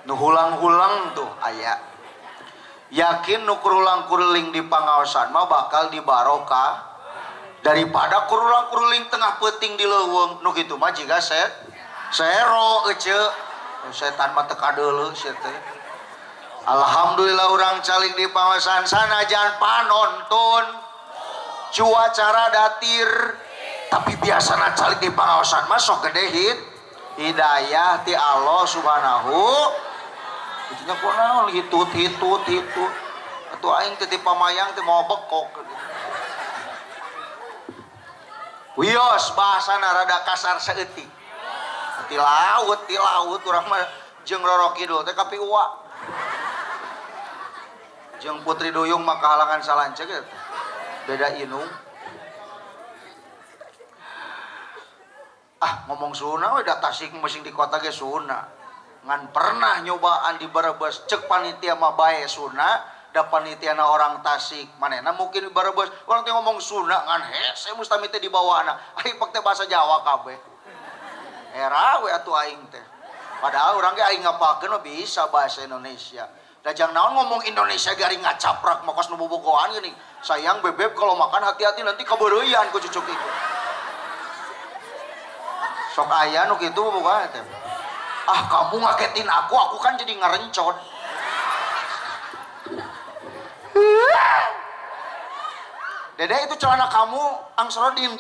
nu hulang-hulang tuh aya. Yakin nu kurulang-kuruling di pangaosan mah bakal dibarokah daripada kurulang-kuruling tengah peuting di leuweung. Nu kitu mah jiga sero ece setan mah teu kadeuleu sia teh. Alhamdulillah urang calik di pangaosan sanajan panonton cuacara datir tapi biasana calik di pangaosan mah sok gede hidayah ti Allah subhanahu. Itunya kunaon hitut atuh aing teh ti pamayang teh mau bekok. Wios bahasana rada kasar saeutik. Ti laut urang mah jeung Roro Kidul teh kapi uwa. Jeung Putri Duyung mah kahalangan salanceuk eta. Beda inung. Ngomong Sunda we da Tasik meusing di kota ge Sunda. Ngan pernah nyobaan di Brebes cek panitia mah bae Sunda, da panitiana orang Tasik. Manehna mungkin di Brebes urang teh ngomong Sunda ngan hese mustami teh dibawana. Aing pake bahasa Jawa kabeh. Era we atuh aing teh. Padahal urang ge aing ngapalkeun bisa bahasa Indonesia. Da jang naon ngomong Indonesia garing ngacaprak mokos nu bobogohan geuning. Sayang bebek kalau makan hati-hati nanti kabeureuyan ku cucuk itu. Sok aya nu kitu bobogohan teh. Kamu ngagetin aku kan jadi ngarencot. Dede itu celana kamu angsrodin.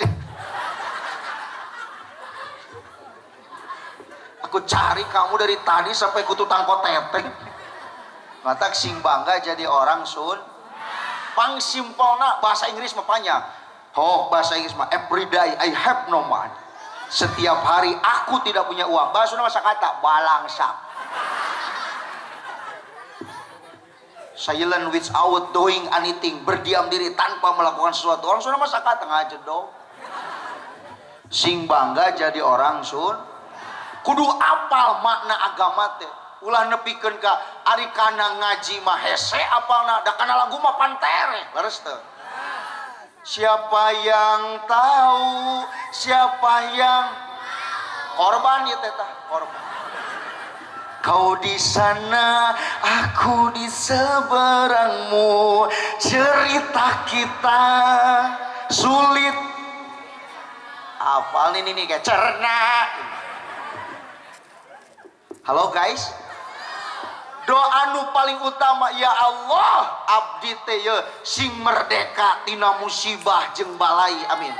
Aku cari kamu dari tadi sampai kutu tangko teteng. Matak sing bangga jadi orang Sun. Pang simpelna bahasa Inggris mah panjang. Bahasa Inggris mah every day I have no money. Setiap hari aku tidak punya uang. Bahasa Sunda masa kata balangsak. Silent without doing anything, berdiam diri tanpa melakukan sesuatu. Orang Sunda masa kata ngajedog. Sing bangga jadi orang Sun. Kudu apal makna agama teh. Ulah nepikeun ka ari kana ngaji mah hese apalna da kana lagu mah pantere. Leres teu? Siapa yang tahu, siapa yang korban ya teh korban. Kau di sana, aku di seberangmu. Cerita kita sulit. Apal ini kayak cerna. Halo guys. Doa nu paling utama, ya Allah abdi teh ye sing merdeka tina musibah jeung balai, amin.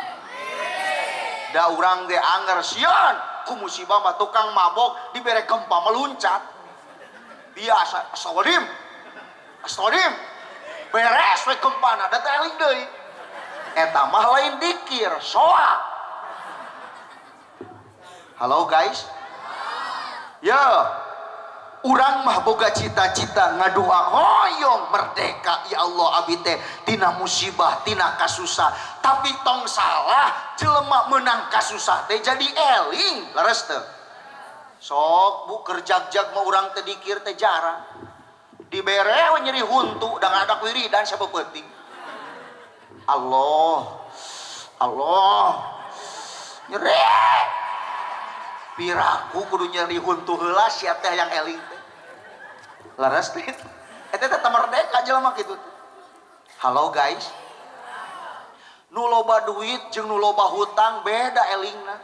Da urang ge anger sieun ku musibah mah tukang mabok dibere gempa meluncat biasa. Astagfirullahaladzim beres we gempana da teh eling deui eta mah lain dikir soak. Halo guys ya. Urang mah boga cita-cita ngadua hoyong merdeka ya Allah abdi teh tina musibah tina kasusah, tapi tong salah jelema menang kasusah teh jadi eling. Leres teu? Sok bu kerjag-jag mah urang teh dikir teh jarang dibere we nyeri huntu da ngadak wiridan sabeuting. Allah nyeri piraku kudu nyeri huntu heula sia teh yang eling teh. Laras teh eta teh merdeka jelema kitu teh. Halo guys. Nu loba duit jeung nu loba hutang beda elingna.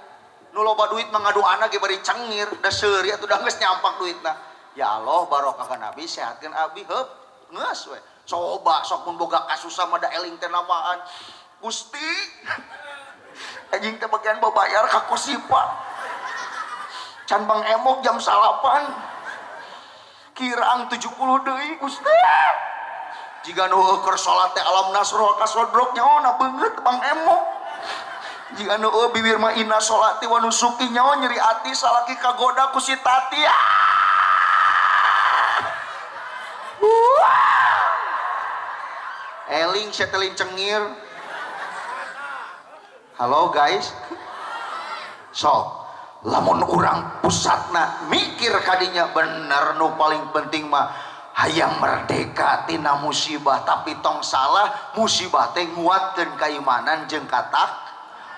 Nu loba duit mangadu anak ge bari cengir da seuri atuh da geus nyampak duitna. Ya Allah barokah ka Nabi sehatkeun abi heup geus we. Coba sok mun boga kasusah mah da eling teh namaan. Gusti anjing teh bagian babayar ka Kosipa. Can Bang Emok jam 8 kirang 70 deui Gusti. Jika nu keur salat teh alam nasroh kasodrok nyaona beungeut Bang Emok. Jika nu bibir mah inna sholati wa nusuki nyawa nyeri ati salaki kagoda ku si Tati. Eling setelin cengir. Halo guys. Lamun urang pusatna mikir kadinya bener nu paling penting mah hayang merdeka tina musibah, tapi tong salah musibah teh nguatkeun keimanan jeung katak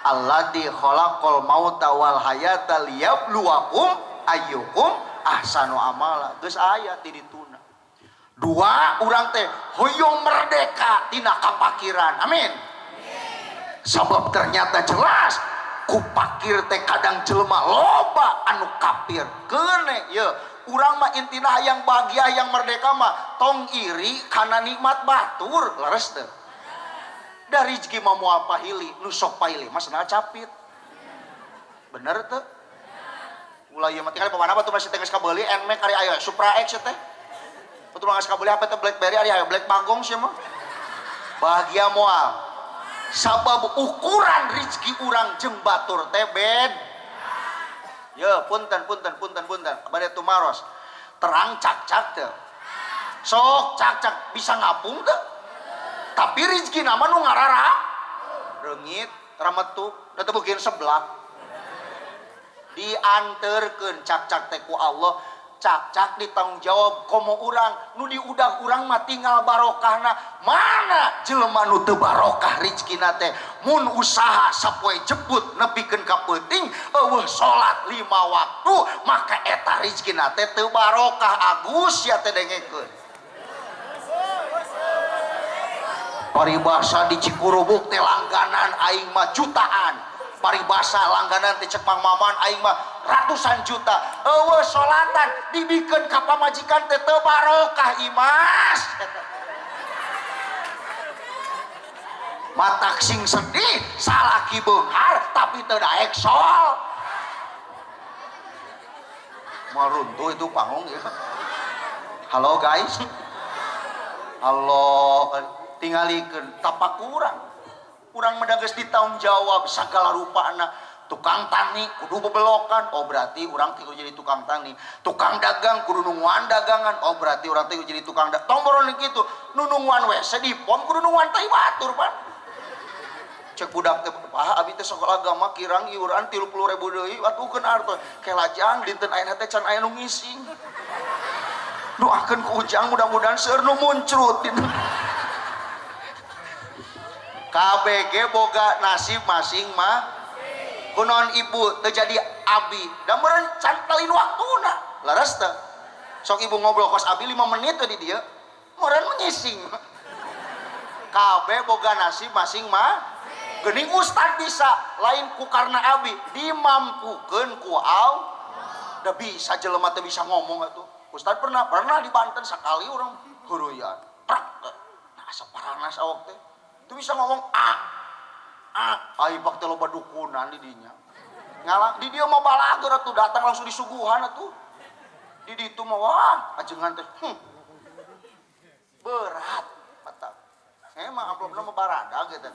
alladzi khalaqal mauta wal hayata liyabluwakum ayyukum ahsanu amala geus aya ti dituna. Dua, urang teh hoyong merdeka tina kapakiran. Amin. Sebab ternyata jelas ku pakir teh kadang jelema loba anu kafir keune ye. Urang mah intina hayang bahagia hayang merdeka mah tong iri kana nikmat batur leres teu. Dari rezeki mah moal pahili nu sok pahili mah cenah capit. Bener teu? Ulah ieu mah tinggal pamana batu masih teh geus kabeuli Nmax ari aya Supra X teh. Betul geus kabeuli HP teh BlackBerry ari aya Black Bagong sia mah. Bahagia moal. Sabab ukuran rezeki urang jeung batur teh beda. Ya punten. Bade tumaros. Terang cak-cak teh. Sok cak-cak bisa ngapung teh. Tapi rezeki nama nu ngararap. Reungit, rametuk, da teu beukeun seblak. Dianterkeun cak-cak teh ku Allah. Cak-cak ditanggung jawab komo urang nu diudag urang mah tinggal barokahna. Mana jelema nu teu barokah rezekina teh mun usaha sapoe jebut nepikeun ka peuting eueuh salat 5 waktu maka eta rezekina teh teu barokah. Agus ya teh dengekeun paribasa di Cikurubuk teh langganan aing mah jutaan. Paribasa langganan teh cek Mang Maman aing mah ratusan juta. Eueuh salatan dibikeun ka pamajikan teh teu barokah Imas. Matak sing sedih salaki beunghar tapi teu daek sol. Moal runtuh itu panggung ya. Halo guys. Halo tingalikeun tapak urang. Urang mah geus ditanggung jawab sagala rupana. Tukang tani kudu bebelokan, oh berarti urang teh kudu jadi tukang tani. Tukang dagang kudu nungguan dagangan, oh berarti urang teh kudu jadi tukang dagang. Tong boron kitu, nu nungguan WC di pom kudu nungguan tai batur pan. Cek budak teh, "Pak, abi teh sekolah agama kirang iuran 30.000 deui, atukeun artos." Kelajang dinten ayeuna teh can aya nu ngising. Doakeun ku Ujang mudah-mudahan seueur nu muncrut. KBG boga nasib masing mah kunaon ibu terjadi abi dan meureun can lain waktuna leres teh sok ibu ngobrol kos abi 5 menit tadi dia meureun mengising. KB boga nasib masing mah geuning ustad bisa lain ku karena abi dimampukeun ku Allah. Da bisa jelema teh bisa ngomong atuh. Ustad pernah di Banten sakali urang heureuyaan prak nah saparanas awak teh itu bisa ngomong aibak teh loba dukunan di dinya ngalang di dia mah balager atuh datang langsung disuguhan atuh di ditu mah wah ajengan teh berat mata emang amplopna mah barada gitu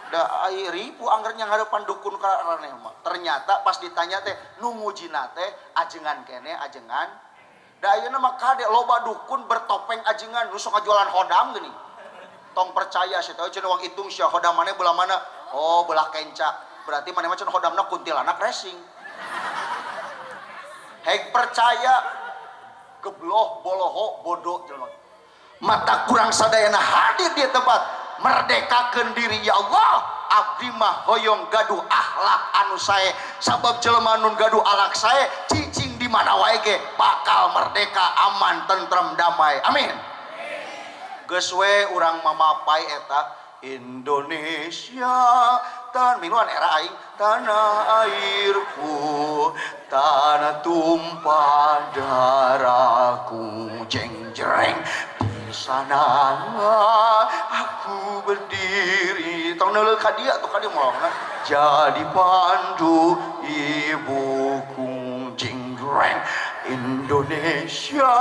da ai ribu angger nya ngarepan dukun karaneh mah ternyata pas ditanya teh nu ngujina teh ajengan kene ajengan da ayeuna mah kade loba dukun bertopeng ajengan nu sok ngajualan hodam geuning. Tong percaya sih tahu cenah wong hitung sia hodam maneh belah mana? Oh, belah kenca. Berarti maneh mah cenah hodamna kuntilanak racing. Hek percaya gebloh boloho bodoh jelema. Mata kurang sadayana hadir di tempat merdekakeun diri ya Allah. Abdi mah hoyong gaduh akhlak anu sae sabab jelema nun gaduh alak sae cicing di mana wae ge bakal merdeka aman tentrem damai. Amin. Geus we urang mamapai eta Indonesia tan minuan era aing tanah airku tanah tumpah darahku jeng jreng di sana aku berdiri tong neuleuh ka dieu atuh ka dieu molongna jadi pandu ibuku jeng jreng Indonesia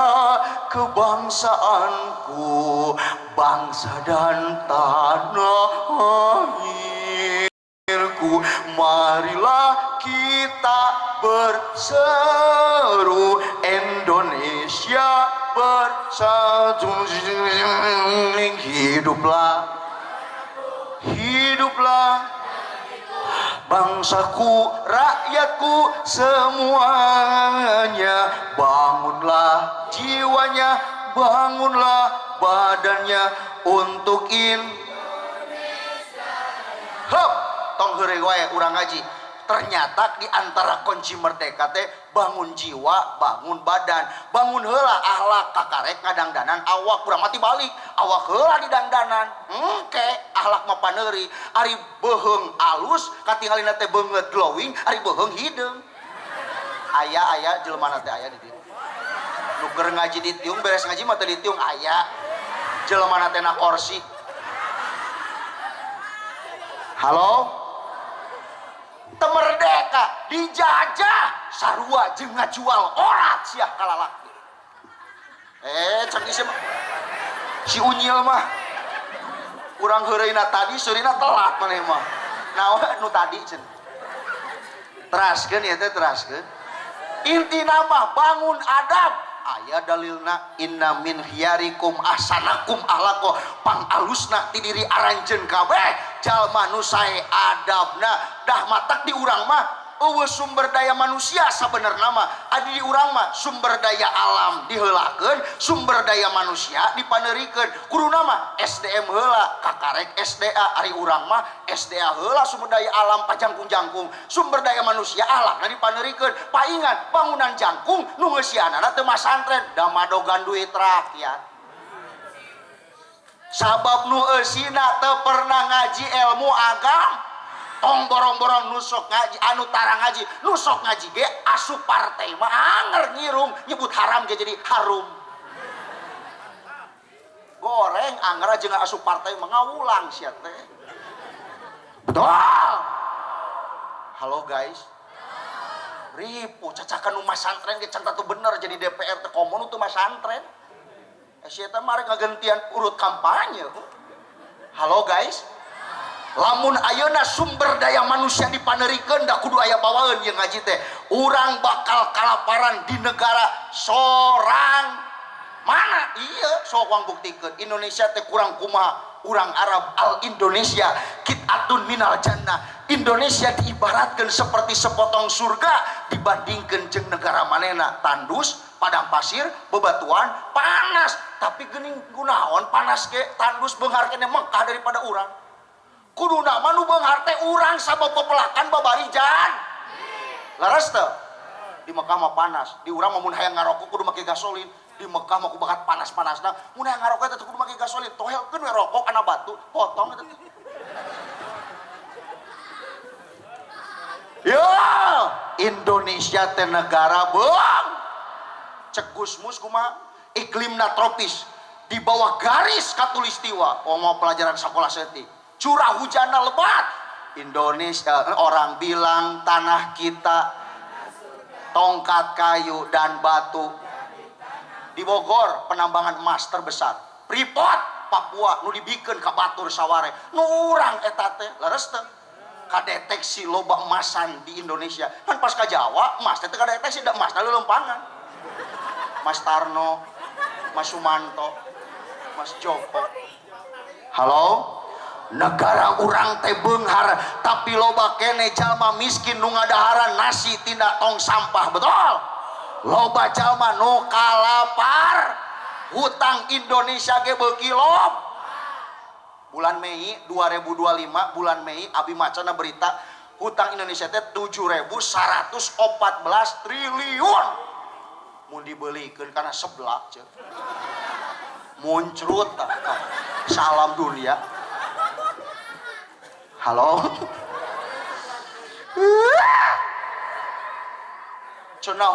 kebangsaanku bangsa dan tanah airku marilah kita berseru Indonesia bersatu hiduplah bangsaku, rakyatku semuanya bangunlah jiwanya, bangunlah badannya untuk Indonesia. Hop, tong heureuy wae urang ngaji. ternyata di antara kunci merdeka teh bangun jiwa, bangun badan, bangun heula akhlak kakarek ngadangdanan awak kurang mati balik awak heula di dangdanan engke akhlak mah paneuri ari beheung alus katingalina teh beungeut glowing ari beheung hideung aya jelema teh aya di dieu nu keur ngaji di tiung beres ngaji mah teh di tiung aya jelema teh na kursi. Halo, temerdeka dijajah sarua jeung ngajual orat sia kalalaki. Canggih si Unyil mah urang heureuna tadi seurina telat maneh mah. Naon nu tadi cenah. Teraskeun ieu teh teraskeun. Intina mah bangun adab. Aya dalilna inna min khiyarikum ahsanakum ahlaqo pang alusna ti diri aranjeun kabeh jalma nu sae adabna dah matak di urang mah eueuh sumber daya manusia sabenerna mah adi di urang mah sumber daya alam diheulakeun sumber daya manusia dipaneurikeun kuduna mah SDM heula kakarek SDA ari urang mah SDA heula sumber daya alam pajangkung-jangkung sumber daya manusia alamna dipaneurikeun paingan bangunan jangkung nu ngeusianana teu masantren da madogan duit rakyat sabab nu eusina teu pernah ngaji ilmu agama tong borong-borong nusok ngaji anu tara ngaji nusok ngaji ge asup partai mah anger ngirung nyebut haram ge jadi harum goreng anger aja nggak asup partai mah ngawulang sia teh betul. Halo guys ripu cacakan nu masantren ge can tatu bener jadi DPR teh komun teu masantren sia teh mari ngagantian urut kampanye. Halo guys lamun ayeuna sumber daya manusia dipaneurikeun da kudu aya bawaeun yang ngaji teh urang bakal kalaparan di negara sorang mana iya sok wang buktikeun Indonesia teh kurang kumaha urang Arab al Indonesia qit'atun minal jannah Indonesia diibaratkeun seperti sepotong surga dibandingkeun jeung negara manehna tandus padang pasir bebatuan panas tapi geuning kunaon panas ge tandus beunghar keneh Mekah daripada urang kuduna mah nu beunghar teh urang sababopelakan babarijan laras teh di Mekah mah panas di urang mah mun hayang ngarokok kudu make gasolin di Mekah mah kudu bakat panas-panasna mun hayang ngarokok teh kudu make gasolin tohelkeun we rokok kana batu potong eta ya Indonesia teh negara beung cek Gusmus kumaha iklimna tropis di bawah garis khatulistiwa mau pelajaran sekolah setik curah hujanna lebat Indonesia orang bilang tanah kita tongkat kayu dan batu di Bogor penambangan emas terbesar Freeport Papua nu dibikeun ka batur saware nu urang eta teh leres teh kadeteksi loba emasan di Indonesia kan pas ka Jawa emas teh teu kadeteksi da emasna leulempangan Mas Tarno Mas Sumanto Mas Joko. Halo negara urang teh beunghar tapi loba kene jalma miskin nu ngadaharan nasi tindak tong sampah betul loba jalma nu kalapar hutang Indonesia ge beuki lob bulan Mei 2025 bulan Mei abi macana berita hutang Indonesia teh 7.114 triliun mun dibeulikeun kana seblak ceuk muncrut salam dunia. Halo cenah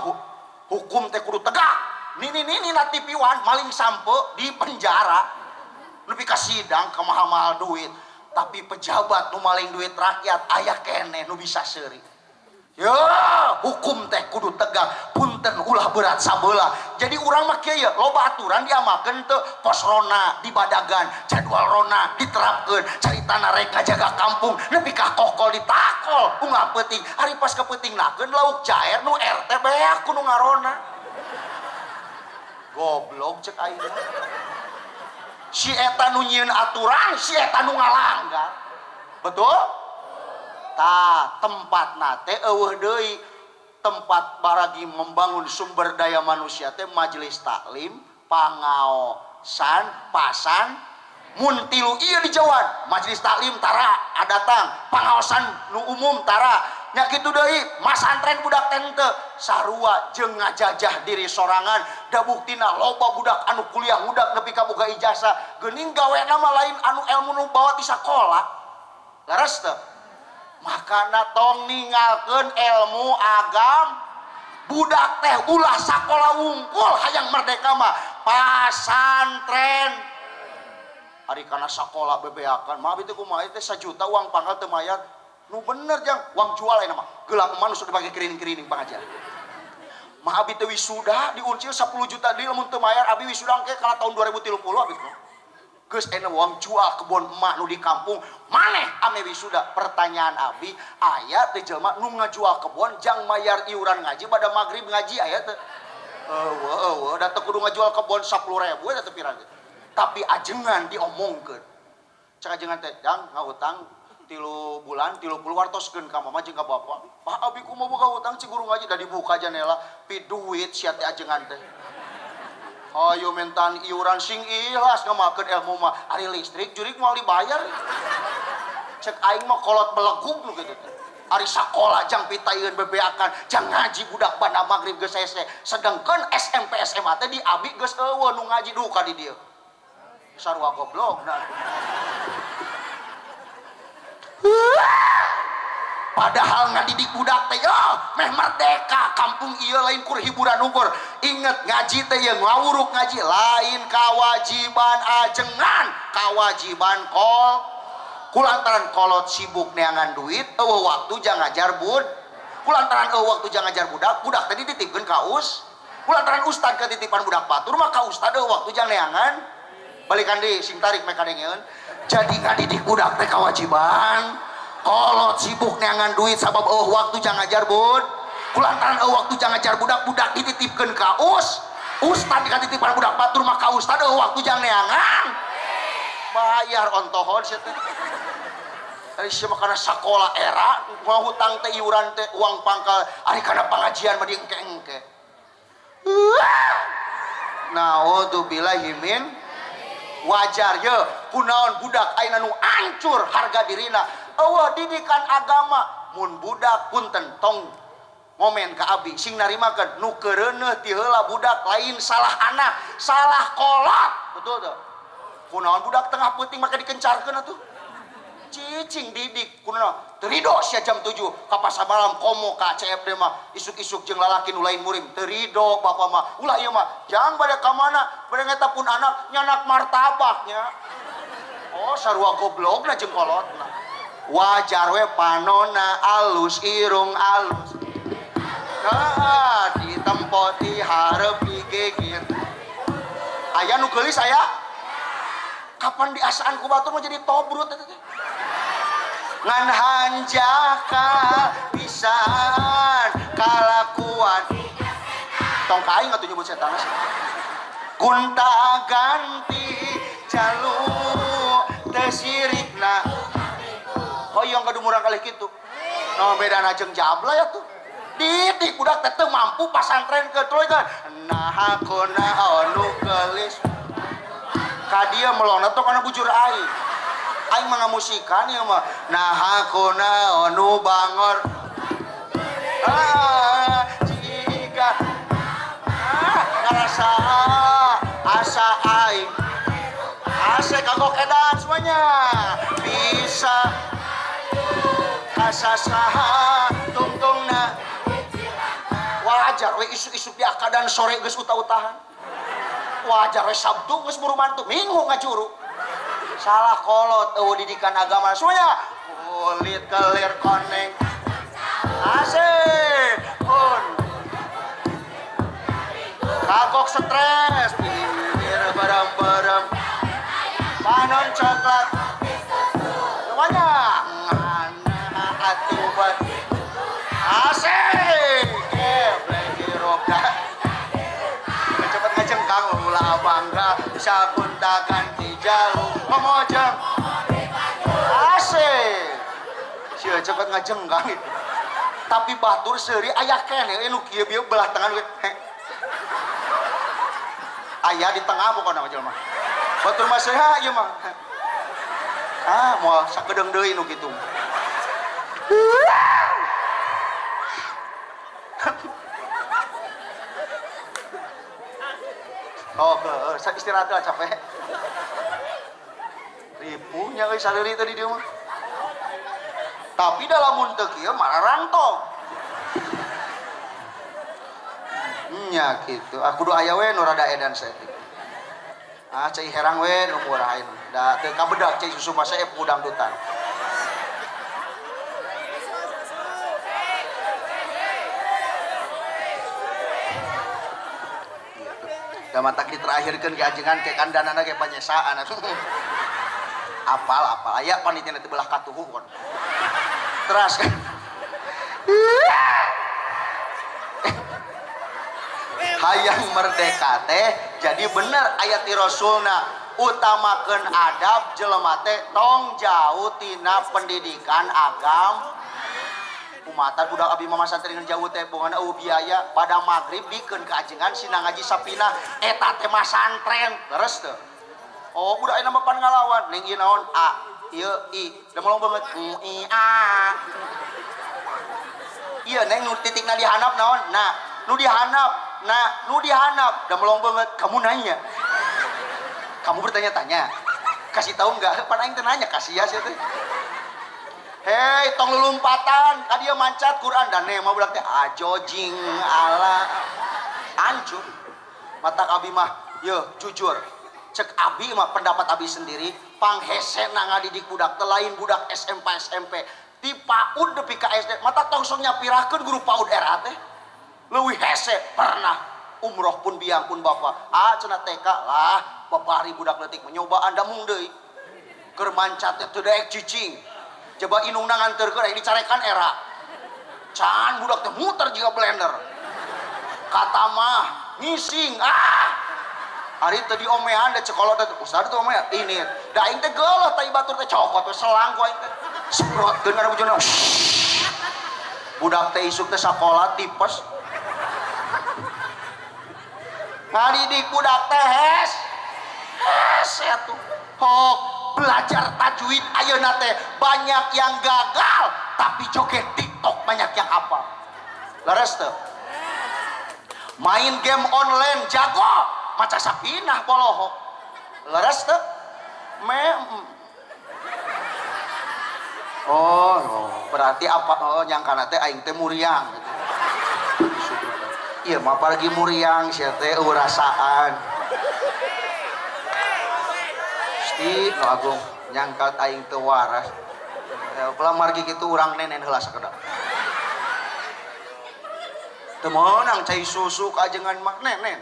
hukum teh kudu tegak nini nanti piwan maling sampe di penjara lebih ka sidang ke mahal-mahal duit tapi pejabat nu maling duit rakyat aya kene nu bisa seuri ya hukum teh kudu tegak punten ulah berat sabeula jadi urang mah kieu loba aturan diamalkeun teu pos rona dibadagan jadwal rona diterapkeun caritana rek ngajaga kampung nepi ka kokol ditakol unggal peuting ari pas kepeutingnakeun lauk cair nu RT beak kudu ngarona goblok cek ayeuna si eta nu nyieun aturan si eta nu ngalanggar betul tah tempat nate eueuh deui tempat baragi membangun sumber daya manusia teh majelis taklim pangaosan pasan mun tilu ieu dijauhan majelis taklim tara adatang pangaosan nu umum tara nya kitu deui masantren budak tente sarua jeung ngajajah diri sorangan da buktina loba budak anu kuliah budak nepi ka boga ijazah geuning gawena mah lain anu ilmu nu bawa ti sakola leres teu makana tong ninggalkeun ilmu agam budak teh ulah sakola wungkul hayang merdeka mah pasantren ari kana sakola bebeakan mah itu kumaha teh 1 juta uang pangkal teu mayar nu bener jang uang jual ayeuna mah geulak manus sudah dipake kerining-kerining pangajar mah abi teh wisuda diuncil 10 juta deui lamun teu mayar abi wisuda engke kana tahun 2030 abi teh geus ena uang jual kebon emak nu di kampung maneh ame wisuda pertanyaan abi aya teh jelema nu ngajual kebon jang mayar iuran ngaji pada magrib ngaji aya teh eueuh da teu kudu ngajual kebon 10.000 eta teh pirang tapi ajengan diomongkeun cak ajengan teh jang ngautang 3 bulan 30 wartoskeun ka mama jeung ka bapa pak abi kumaha boga utang ci guru ngaji da dibuka jendela pi duit sia teh ajengan teh ayo mentan iuran sing ikhlas ngamakeun ilmu mah ari listrik jurig moal dibayar cek aing mah kolot belegug nu kitu teh ari sakola jang pitayeun bebeakan jang ngaji budak banda magrib geus hese sedengkeun SMP SMA teh di abi geus eueuh nu ngaji duka di dieu sarua goblok nah padahal ngadidik budak teh yo meh merdeka kampung ieu lain kur hiburan ukur inget ngaji teh yang ngawuruk ngaji lain kewajiban ajengan kewajiban kulantaran kolot sibuk neangan duit waktu jang ngajar kulantaran waktu jang ngajar budak tadi dititipkeun ka kulantaran ustad ketitipan budak batur mah ka ustad waktu jang neangan balikan deui sing tarik mekadengeun jadi ngadidik budak teh kewajiban kolot sibuk neangan duit sabab waktu jang ngajar kulantaran waktu jang ngajar budak dititipkeun ka ustad dititipan budak batur mah ka ustad waktu jang neangan bayar ontohon sia teh ari sia mah kana sakola era mau hutang teh iuran teh uang pangkal ari kana pangajian mah diengke-engke naudzubillahi min wajar ye kunaon budak ayeuna nu hancur harga dirina eueuh didikan agama mun budak punten tong momen ka abi sing narimakeun nu keureuneuh ti heula budak lain salah anak salah kolot betul tuh kunaon budak tengah peuting maka dikencarkeun atuh cicing didik kunaon teu ridho sia jam 7 ka pasamalam komo ka CFD mah isuk-isuk jeung lalaki nu lain murim teu ridho bapa mah ulah ieu mah jang bade ka mana bade ngeta pun anak nyanak martabaknya oh sarua goblokna jeung kolotna wajar we panona alus irung alus ditempo di hareup digigit aya nu geulis aya kapan diasaan ku batur mah jadi tobrut eta teh ngan hanjaka pisan kalakuan tong kaing atuh nyebut setan kunta ganti jalu teu sirikna hoyong kadumuran kali kitu no bedana jeung jabla ya tuh didik budak teh teu mampu pasantren ke tuluy kan nah hakuna anu geulis ka dieu melona tong kana bujur aing aing mah ngamusikan ieu mah nah hakuna anu bangor jika ngarasa asa aing ase kagok edan semuanya bisa kasasaha tungtungna wajar we isuk-isuk di akadan sore geus utah-utahan wajar we Sabtu geus buru mantu Minggu ngajuru salah kolot eueuh didikan agama semuanya kulit kelir koneng asik pun kagok stres pikir barem-barem panon coklat semuanya atubat asik geblek roda cepet ngajengkang ulah bangga sakunta ganti jalur pemojang asik sia cepet ngajengkang itu tapi batur seuri aya keneh nu kieu bieu belah tangan we aya di tengah pokona mah jelema batur mah seha ieu mah moal sakedeung deui nu kitu Oh istirahat lah capek ripuhnya euy saleurit tadi dia mah tapi dalam teu kieu malah rantong nya gitu aku doa aya we nu rada edan setik cai herang we nu murahin da teu kabedak cai susu masa udang dutan da mata kita terakhirkeun ke ajengan ke kandanana ke panyesaan apal aya panitia teh belah katuhu kon teras kan hayang merdeka teh jadi bener ayat ti rasulna utamakeun adab jelema teh tong jauh tina pendidikan agama umatan budak abi mama santri ngan jauh teh bongana biaya pada maghrib dikeun ka ajengan sina ngaji sapina eta teh mah santren leres teu oh budak aya mah pan ngalawan ning ieu naon a ieu i da molong banget i a ieu neng nu titikna dihanap naon nah nu dihanap da melong banget kamu nanya kamu bertanya-tanya kasih tahu enggak pan aing teh nanya kasih ya sih teh hei tong lulumpatan ka dieu mancat Quran dan mah budak teh ajojing ala hancur mata abi mah yeuh jujur cek abi mah pendapat abi sendiri panghesena ngadidik budak teh lain budak SMP di PAUD depi ka SD mata tong sok nyapirakeun guru PAUD era teh leuwih hese pernah umroh pun biang pun bapak cenah TK lah babari budak leutik menyobaan da mung deui keur mancat teh teu daek cicing coba inungna nganterkeun aya dicarekan era can budak teh muter jiga blender kata mah ngising hari teh diomehan da cekolot teh ustad teh omehan ini da aing teh geuleuh tai batur teh cokot teh selang ku aing teh semprotkeun kana bujana budak teh isuk teh sakola tipes ngadidik budak teh hes atuh hok belajar tajwid ayeuna teh banyak yang gagal tapi joget TikTok banyak yang hafal leres teu main game online jago maca sapinah polohok leres teu berarti apa nyangkana teh aing teh muriang gitu. Iya mah pergi muriang sia teh urasaan pasti no agung nyangkat aing teu waras pelamar kitu urang nenen heula sakedak teu meunang cai susu ka ajengan mah nenen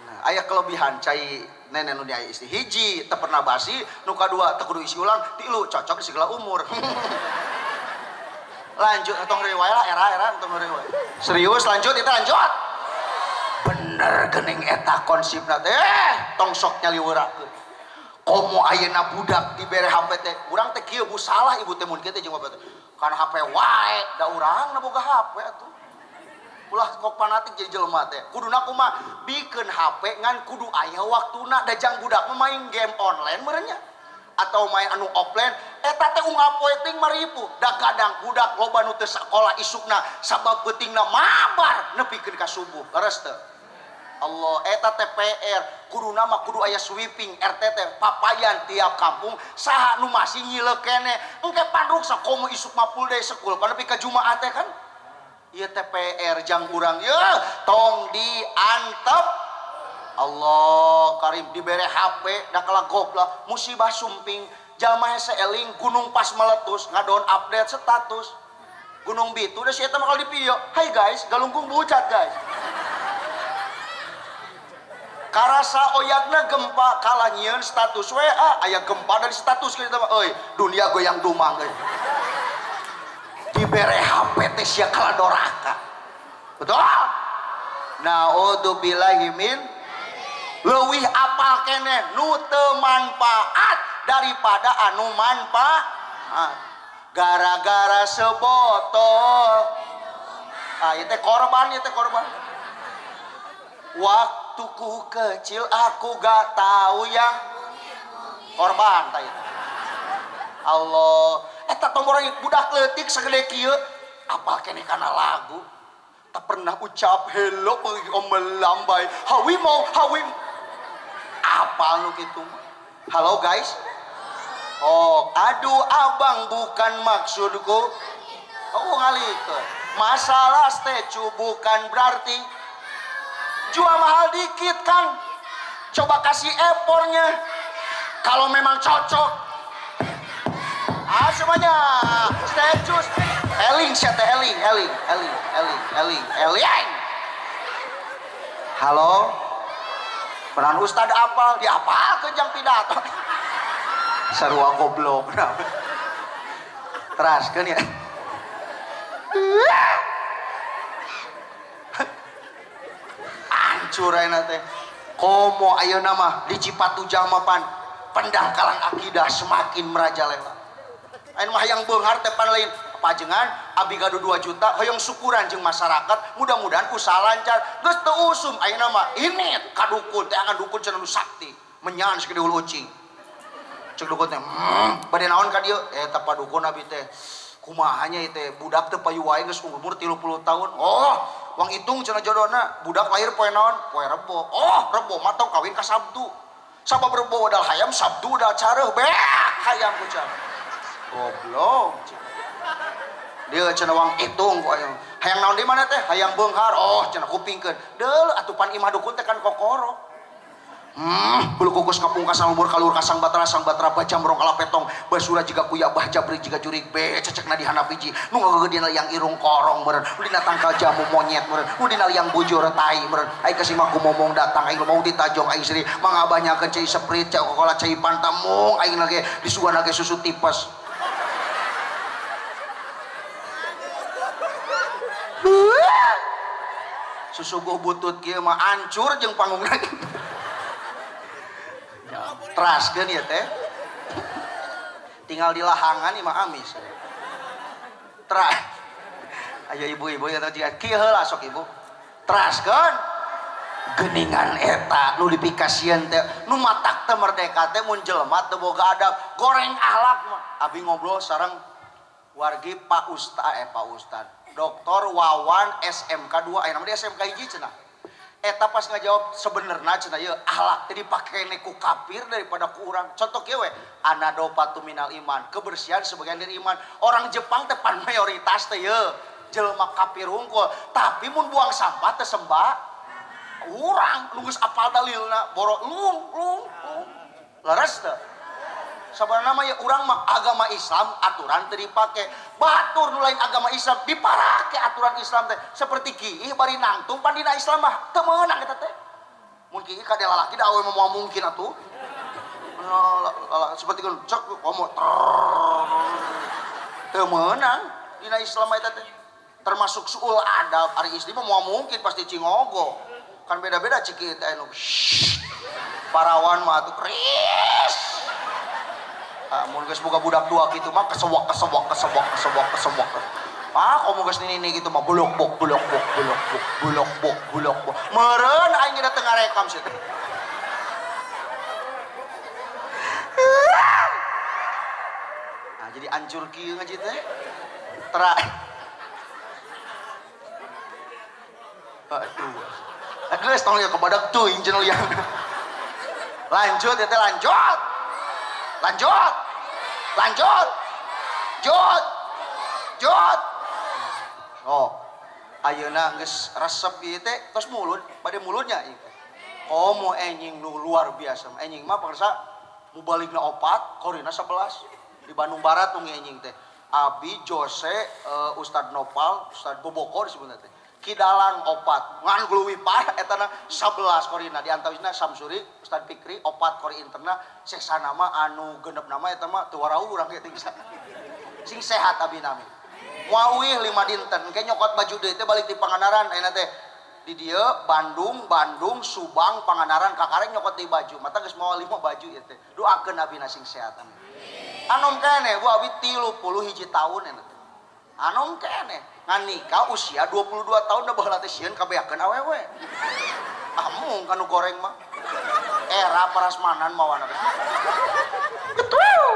nah aya kelebihan cai nenen nu di istri hiji teu pernah basi nu kadua teu kudu isi ulang tilu cocok di segala umur lanjut tong riwayat lah era tong riwayat serius lanjut lanjut bener geuning eta konsepna teh tong sok nyaliwurakeun komo ayeuna budak dibere HP teh urang teh kieu bu salah ibu teh mun kieu teh jeung bapak teh kana HP wae da urang na boga HP atuh ulah kok fanatik jadi jelema teh kuduna kumaha bikeun HP ngan kudu aya waktuna da jang budak main game online meureunnya atau main anu offline eta teh unggal poe ting maripu da kadang budak loba nu teu sakola isukna sabab beutingna mabar nepikeun ka subuh leres teu Allah eta teh PR kuduna mah kudu aya sweeping RT teh papayan tiap kampung saha nu masih ngileuk keneh engke panruksa komo isuk mah full day sekul panepi ka jumaah teh kan ieu teh PR jang urang yeuh tong diantep Allah karim dibere HP da kala goblok musibah sumping jalma hese eling gunung pas meletus ngadon update status gunung bitu da si eta bakal di video hai guys galungkung bucat guys karasa oyagna gempa kalah nyieun status WA aya gempa dari status kita mah euy dunia goyang dumang euy dibere HP teh sia kala doraka betul naudzubillahi min leuwih apal keneh nu teu manfaat daripada anu manfaat gara-gara sebotol ieu teh korban waktuku kecil aku gak tahu yang korban tah itu Allah eta tong urang budak leutik sagede kieu apal keneh kana lagu tak pernah ucap hello pergi om melambai hawi mau apa lu gitu. Halo guys. Oh aduh abang bukan maksudku. Oh ngalikeun masalah statue bukan berarti jual mahal dikit kan, coba kasih effortnya kalau memang cocok. Semuanya statue Eling siapa Eling. Halo peran Ustad apa dia apa kejang pidato sarua goblok teraskeun ya. Hancur ayeuna teh komo ayeuna mah di Cipatujah mah pan pendangkalan akidah semakin merajalela. Ayeuna mah hayang beunghar teh pan lain pajengan abi gaduh 2 juta hoyong syukuran jeung masyarakat mudah-mudahan usaha lancar geus teu usum ayeuna mah ini kadukun teh akan dukun cenah nu sakti menyan sakeudeul ul ucing cek dukun teh bade naon ka dieu eta padukun abi teh kumahanya itu budak teh payu wae geus umur 30 tahun. Oh wang hitung cenah jodohna budak lahir poe naon poe Rebo. Oh Rebo mah tong kawin ka Sabtu sabab Rebo wadal hayam Sabtu wadal careuh beak hayam ku cenah goblok dia cenah wang hitung ku aya hayang naon di mana teh hayang beunghar. Oh cenah kupingkeun deul atupan imah dukun teh kan kokoro bulu kukus kapungkasan umur kalur kasang batara bajam rong kalapetong basura jiga kuya bah jabri jiga jurig be cecekna di handap biji nu ngageudeuna yang irung korong meureun nu dina tangkal jamu monyet meureun nu dina liang bujur tai meureun ai kasima ku momong datang aing mau ditajong aing siri mangabahnya cai seprit cai kokola cai pantamung aing lagi disuguhan lagi susu tipes. Susu goh butut kieu mah hancur jeung panggungna. Teraskeun ya teh. Tinggal di lahangan imah amis. Aya ibu-ibu ya teh kieu heula sok ibu. Teraskeun geuningan eta nu dipikasieun teh nu matak teh merdeka teh mun jelema teu boga adab goreng ahlak mah. Abi ngobrol sareng wargi Pak Ustad Dr. Wawan SMK 2 aya nama dia SMK 1 cenah. Eta pas ngajawab sebenarnya cenah ieu ahlak teh dipakene ku kafir daripada ku urang. Contoh kieu we, anadopatu minal iman, kebersihan sebagian dari iman. Orang Jepang teh pan mayoritas teh ieu jelema kafir hungkul, tapi mun buang sampah teh sembah urang nu geus apal dalilna boro lung. Leres teh. Sabarna mah ya urang mah agama Islam aturan teu dipake. Batur nu lain agama Islam diparake aturan Islam teh. Seperti kieu bari nangtung pan dina Islam mah teu meunang eta teh. Mun kieu ka lalaki da awe mah mungkin atuh. Seperti kun cek komo teu meunang dina Islam eta teh. Termasuk suul adab ari istri mah moal mungkin pasti cingogo. Kan beda-beda ciki teh anu. Parawan mah atuh kris. Mun geus boga budak dua kitu mah kesewok. Komo geus nini kitu mah bulok bok. Meureun aing geus teu ngarekam sih. Nah, jadi ancur kieu ngaji teh. Geus tong lieu kebadak teuing cenah liang. Lanjut ya teh lanjut. Oh ayeuna geus resep ieu teh tos mulut bade mulutnya ieu teh komo enjing nu luar biasa enjing mah pakarsa mubaligna 4 korina 11 di Bandung Barat tuh enjing teh Abi Jose Ustad Nopal Ustad Boboko disebutna teh Kidalang 4 ngan guluwi parah etana 11 korina di antawisna Samsuri Ustad Fikri 4 kori interna seksana mah anu genep nama eta mah teu warau urang kitu sing sehat abi nami muawih 5 dinten ke nyokot baju deui teh balik di Pangandaran ayeuna teh di dieu Bandung Subang Pangandaran kakareng nyokot di baju mata geus moal 5 baju ieu teh doakeun abina sing sehat anom keneh bu abi 30 hiji tahun eta teh anom keneh ngan nikah usia 22 tahun da baheula teh sieun kabeakeun awewe amung kanu goreng mah era prasmanan mawana betul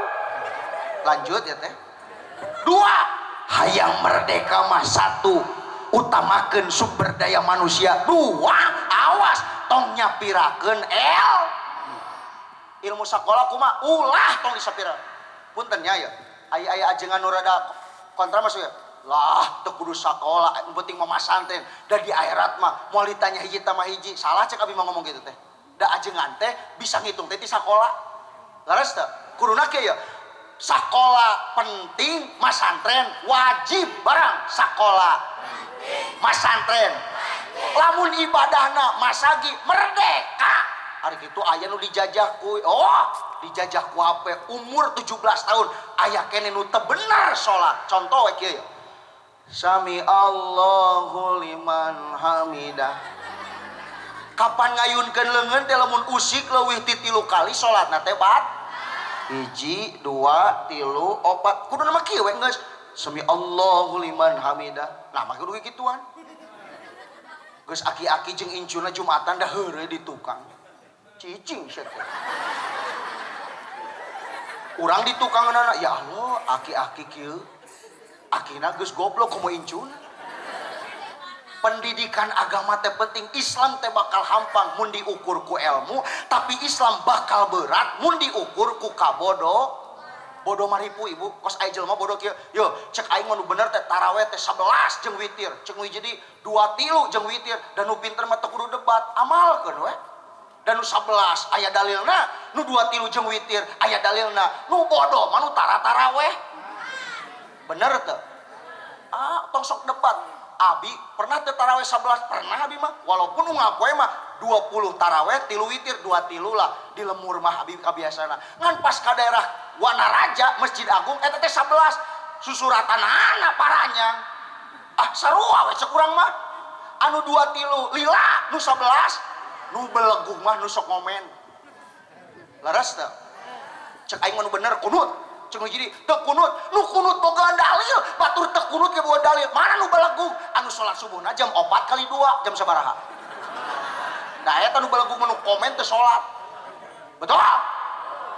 lanjut ya teh 2 hayang merdeka mah 1 utamakeun sumber daya manusia. Dua, awas tong nyapirakeun ilmu sakola kumaha ulah tong disapira. Punten nya ya aya ajengan nu rada kontra masuk ya. Lah teu kudu sakola, yang penting mah masantren. Da di akhirat mah moal ditanya hiji tambah hiji. Salah cek abi mah ngomong gitu teh. Da ajengan teh bisa ngitung teh ti sakola. Laras teh kuduna kieu ya. Sakola penting, masantren wajib barang. Sakola masantren lamun ibadahna masagi merdeka. Hari itu aya nu dijajah ku dijajah ku ape umur 17 tahun aya kene nu teu bener salat. Contoh we kieu ya. Sami Allahu liman hamidah. Kapan ngayunkeun leungeun teh lamun usik leuwih ti 3 kali salatna teh bat. 1 2 3 4 kudu nama kieu we geus. Sami Allahu liman hamidah. Nah mah kudu gituan. Geus aki-aki jeung incuna Jumatan dah heureuy di tukang. Cicing sia teh. Urang di tukangeunana ya Allah aki-aki kieu. Akina geus goblok komo incuna. Pendidikan agama teh penting. Islam teh bakal hampang mun diukur ku ilmu, tapi Islam bakal berat mun diukur ku kabodo. Bodoh maripu ibu, kos aya jelema bodoh kieu. Yo, cek aing mah nu bener teh tarawih teh 11 jeung witir. Cek we jadi 2 3 jeung witir dan nu pinter mah teu kudu debat, amalkeun we. Dan nu 11 aya dalilna, nu 2 3 jeung witir aya dalilna. Nu bodoh mah nu tarawih. Bener teu? Tong sok debat. Abi pernah teu tarawih 11? Pernah abi mah. Walaupun nu ngapoe mah 20 tarawih 3 witir 2 3 lah di lemur mah abi kabiasana. Ngan pas ka daerah Wanaraja Masjid Agung eta teh 11 susuratanana paranya. Sarua we cek urang mah. Anu 2 3 lila nu 11 nu beleguh mah nu sok ngomen. Laras teu? Cek aing mah nu bener kunut. Cek jadi teu kunut, nu kunut bogaan dalil, batur teu kunut ge boga dalil. Mana nu beleguh? Anu salat subuhna jam 4 kali 2 jam sabaraha? Nah eta nu beleguh nu komen teu salat. Betul?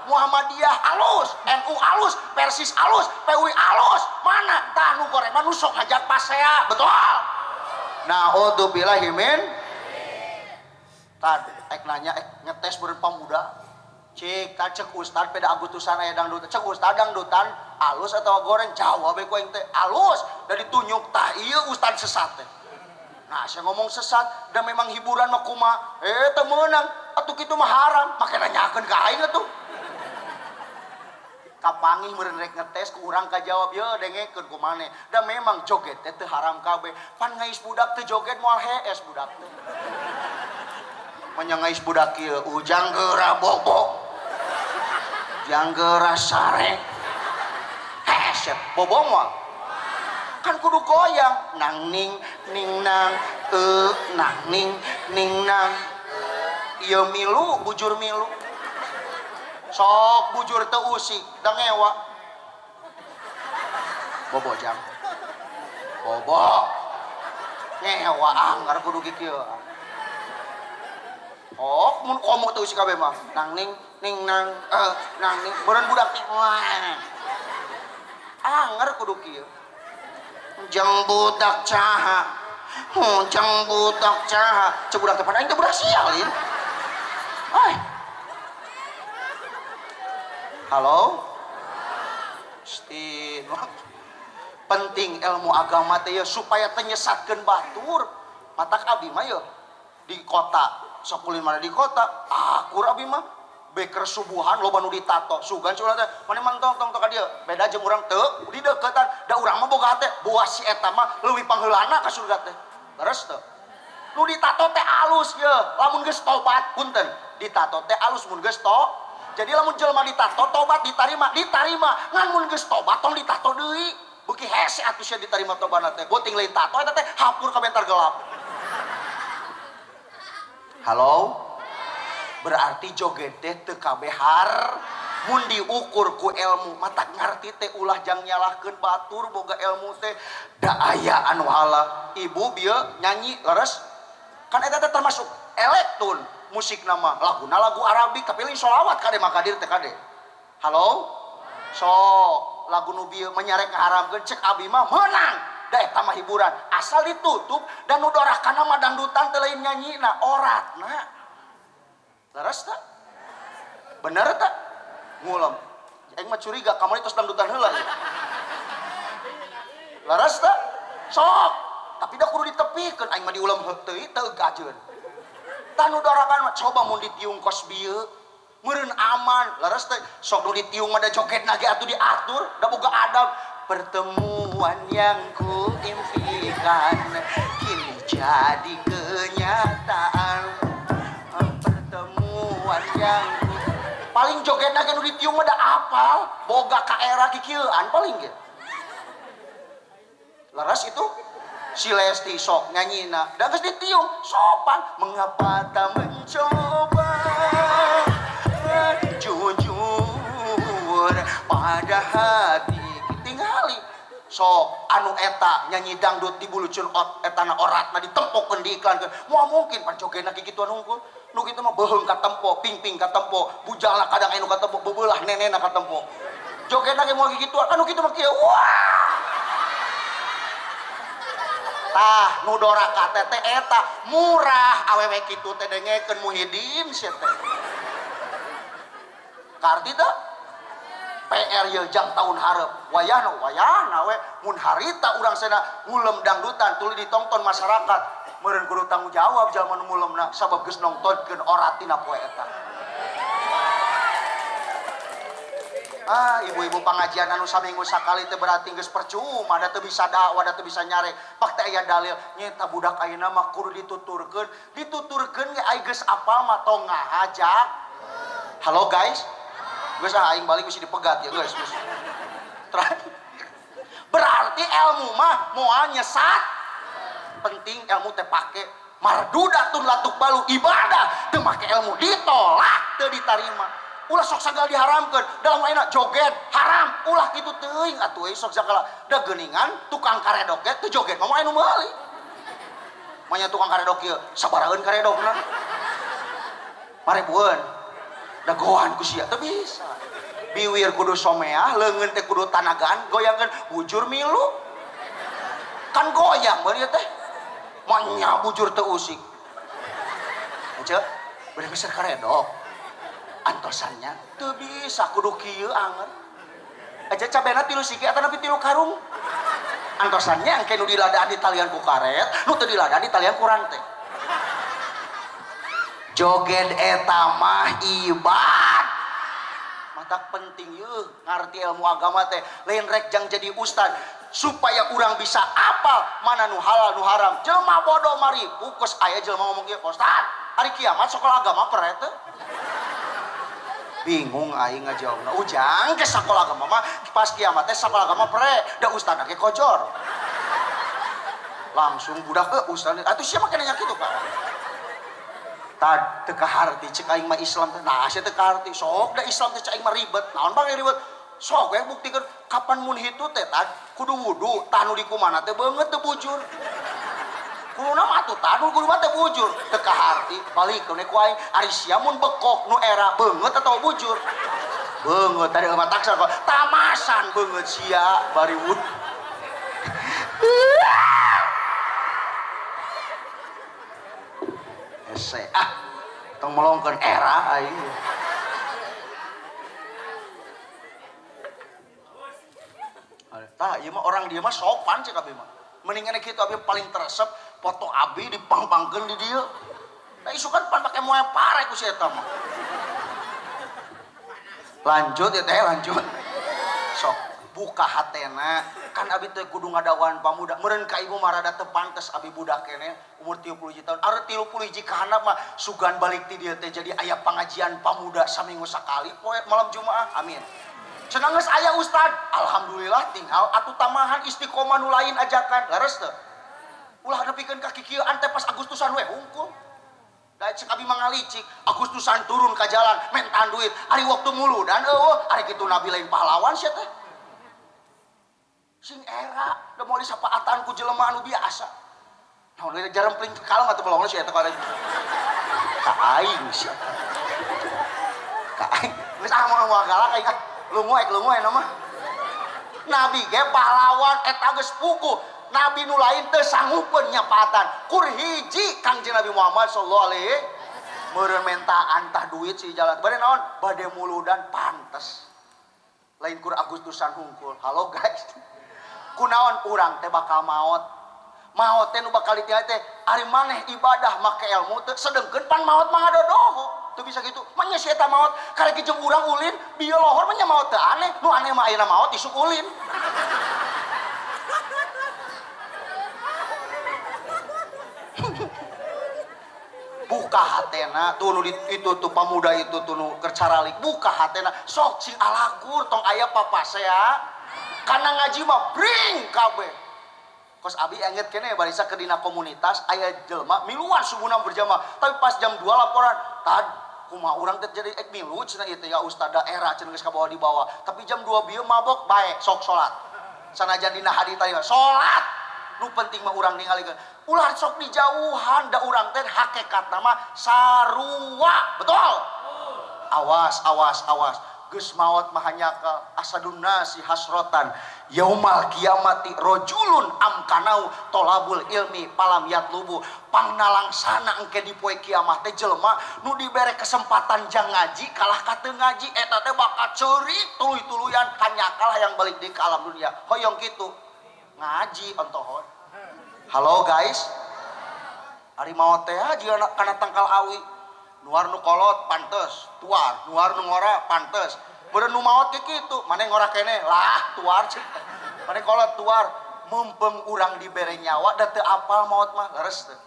Muhammadiyah alus, NU alus, Persis alus, PUI alus. Mana? Tah nu goreng mah nu sok hajat pasea. Betul? Na'udzubillahi min. Tad ek nanya ngetes beureun pamuda. Cik, cek ustad peda agutusan aya dangdut. Cek ustad dangdutan alus atau goreng? Jawab we ku aing teh alus. Da ditunjuk tah ieu ustad sesat teh. Nah, saya ngomong sesat dan memang hiburan mah kumaha? Teu meunang. Atuh kitu mah haram. Make nanyakeun ka aing atuh. Kapangih meureun rek ngetes ku urang kajawab ye dengekeun ku maneh. Da memang joget teh teu haram kabeh. Pan ngais budak teu joget moal hees budak teh. Menyangais budak kieu ujang geura bobo. Jang geura sare. Hees bobo moal. Kan kudu goyang nang ning nang nang ning nang. Ieu milu bujur milu. Sok bujur teu usik da ngewa. Bobo jang. Bobo. Ngewa anggar kudu kieu. Mun komo teu usik kabeh mah. Nang ning nang nang ning beureun budak teh. Anggar kudu kieu. Jang budak caha. Jang budak caha. Cek budak teh aing teh budak sial ieu. Halo? Penting ilmu agama teh ya supaya teu nyesatkeun batur. Matak abi mah ya di kota, sok ulin mana di kota, akur abi mah beker subuhan loba nu ditato. Sugan cenah teh, mane mantong tong ka dieu. Beda jeung urang teu di deukeutan. Da urang mah boga teh buah si eta mah leuwih pangheulana ka surga teh. Leres teu? Nu ditato teh alus ye. Lamun geus tobat punten, ditato teh alus mun geus jadi lamun jelema ditato tobat ditarima ngan mun geus tobat tong ditato deui beuki hese atuh sia ditarima tobatna teh goting lain tato eta teh hapur ka bentar gelap. Halo? Berarti joget teh teu kabeh mun diukur ku ilmu matak ngarti teh ulah jang nyalahkeun batur boga ilmu teh da aya anu halal. Ibu bieu nyanyi leres kan eta teh termasuk elektron musik nama laguna lagu Arabik tapi lain sholawat kade makadir teh kade. Halo? Sok lagu nu bieu menyarek ngaharamkeun cek abi mah meunang da eta mah hiburan asal ditutup dan nu dorakana mah dangdutan teu lain nyanyina oratna. Leres tak? Bener tak? Ngulem. Aing mah curiga kamari tos dangdutan heula. Leres tak? Sok. Tapi dah kudu ditepikeun aing mah diulam teuing teu gajeun. Tanu dorakan mah coba mun ditiung kos bieu meureun aman. Leres teh sok nu ditiung mah da jogetna ge atuh diatur, da boga adab. Pertemuan yang ku impikan kini jadi kenyataan. Pertemuan yang paling jogetna ge nu ditiung mah da apal, boga ka era kikieuan paling ge. Leres itu si Lesti sok nyanyina da geus ditiung sopan. Mengapa tak mencoba jujur pada hati tingali sok anu eta nyanyi dangdut di bulucun etana oratna ditempokeun diiklankeun moal mungkin pan jogetna kikituan hungkul nu kitu mah beuheung ka tempo ping-ping ka tempo bujalna kadang anu ka tempo beubelah nenena ka tempo jogetna ge moal kikituan anu kitu mah kieu wah tah nu doraka teh eta murah awewe kitu teh dengekeun Muhyiddin sia teh karti teh PR ye jang tahun hareup wayahna we mun harita urang cenah ngulem dangdutan tuluy ditonton masyarakat meureun kudu tanggung jawab jalma nu ngulemna sabab geus nongtonkeun oratina poe eta. Ibu-ibu pengajian anu saminggu sakali teh berarti geus percuma da teu bisa dakwah da teu bisa nyare pak teh aya dalil nyeta budak ayeuna mah kudu dituturkeun ge aya geus apal mah tong ngahajak. Halo guys, geus aing balik mesti dipegat ya guys. Berarti ilmu mah moal nyesat penting ilmu teh pake mardudatun latuk balu ibadah teu make ilmu ditolak teu ditarima. Ulah sok sagala diharamkeun dalam ayeuna joget haram ulah kitu teuing atuh sok sagala da geuningan tukang karedok ge teu joget mah anu meuli manya tukang karedok ieu sabaraeun karedokna marebueun da goan ku sia teu bisa biwir kudu someah leungeun teh kudu tanagan goyangkeun bujur milu kan goyang beuri teh manya bujur teu usik aja bener bisa karedok antosannya teu bisa kudu kieu anget aja cabena 3 siki atau nepi 3 karung antosannya engke nu diladaan di talian ku karet nu teu diladaan di talian ku rantai joget eta mah ibad matak penting yeuh ngarti ilmu agama teh lain rek jang jadi ustad supaya urang bisa apal mana nu halal nu haram jelema bodoh mari pukes aya jelema ngomong kieu ustad hari kiamat sekolah agama pere teh bingung aing ngajawabna ujang ke sakola agama mah pas kiamat teh sakola agama pre da ustadna ge kojor langsung budak ke ustad atuh siapa kena nya kitu Pak tad teu kaharti cek aing mah Islam teh nah sia teu kaharti sok da Islam teh cek aing mah ribet naon bang ribet sok we buktikeun kapan mun hitu teh tad kudu wudu tah nu di kumana teh beungeut teu bujur kuluna mah atuh tah nu kudu mah teh bujur teu kaharti balikeun ku aing ari sia mun bekok nu era beungeut atau bujur beungeut tadi mah taksa kok tamasan beungeut sia bari wud ese tong melongkeun era aing tah ieu mah orang dia mah sopan cek abi mah mendingan kitu abi paling teresep foto abi dipang-pangkeun di dieu da isukan pan pake moe pare ku si eta mah lanjut ya teh lanjut sok buka hatena kan abi teh kudu ngadawan pamuda meureun ka ibu mah rada teu pantes abi budak keneh umur 30 tahun are 30 hiji ka handap mah sugan balik ti dieu teh jadi aya pangajian pamuda saminggu sakali poe malam Jumaah amin cenah geus aya ustad alhamdulillah tinggal atuh tamahan istiqomah nu lain ajakan leres teu ulah nepikeun ka kikieuan teh pas Agustusan we hungkul da cek abi mangalicik Agustusan turun ka jalan mentan duit ari waktu mulu dan eueuh ari kitu nabi lain pahlawan sia teh sing era da moal disapaatan ku jelema anu biasa naon we jarempling kalong atuh belong sia eta ka aing sia ka aing geus mau galak aing lungoek nama nabi ge pahlawan eta geus puguh nabi nu lain teu sanggupeun nyapatan kur hiji Kangjeng Nabi Muhammad sallallahu alaihi meureun mentaan tah duit si jalan bade naon bade muludan pantes lain kur Agustusan hungkul. Halo guys, kunaon urang teh bakal maot teh nu bakal ditinggal teh ari maneh ibadah make ilmu teh sedengkeun pan maot mah ngadodoho teu bisa gitu manya si eta maot karek jeung urang ulin bieu lohor mah nya maot teu aneh nu aneh mah ayeuna maot isuk ulin. Buka hatena tuh itu tuh pemuda itu tuh nu kercaralik buka hatena sok sing alakur tong aya papasea karena ngaji mah bring kabeh kos abi inget kene barisa ke dina komunitas aya jelema miluan subuhna berjamaah tapi pas jam 2 laporan tad kumaha urang teh jadi milu cenah ieu teh ya ustaz daerah cenah geus kabawa di bawah tapi jam 2 bieu mabok bae sok salat sanajan dina hadi tadi salat nu penting mah urang ningalikeun ulah sok dijauhan da urang teh hakikat nama sarua betul awas geus maot mah hanyaka asadun nasi hasrotan yaumal kiamati rojulun amkanau tolabul ilmi palam yatlubu pangnalangsana engke di poe kiamat teh jelema nu dibere kesempatan jang ngaji kalah ka teu ngaji eta teh bakal ceurik tuluy-tuluyan hanyakalah yang balik di alam dunia hoyong kitu ngaji ontohon. Halo guys, ari maot teh aja kana tangkal awi nuar nu kolot pantes tuar nuar nu ngora pantes beureun nu maot ge kitu maneh ngora kene lah tuar maneh kolot tuar mumpung urang dibere nyawa da teu apal maot mah leres teh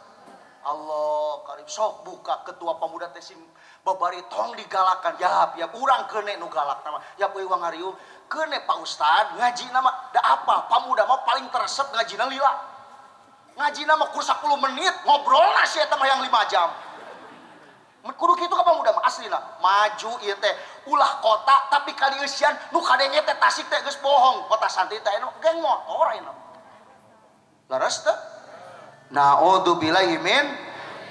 Allah karim sok buka ketua pemuda teh sim babari tong digalakan ya urang keune nu galak nama ya euy wangariung keune Pak Ustad ngaji nama da apa pemuda mah paling teresep ngajina lila ngajina mah kur 10 menit ngobrolna si eta mah yang 5 jam kudu kitu ka pemuda mah aslina maju ieu teh ulah kota tapi kali eusian nu kadenge teh Tasik teh geus bohong kota Santri teh anu geng motor ayeuna leres teh naudzubillahi min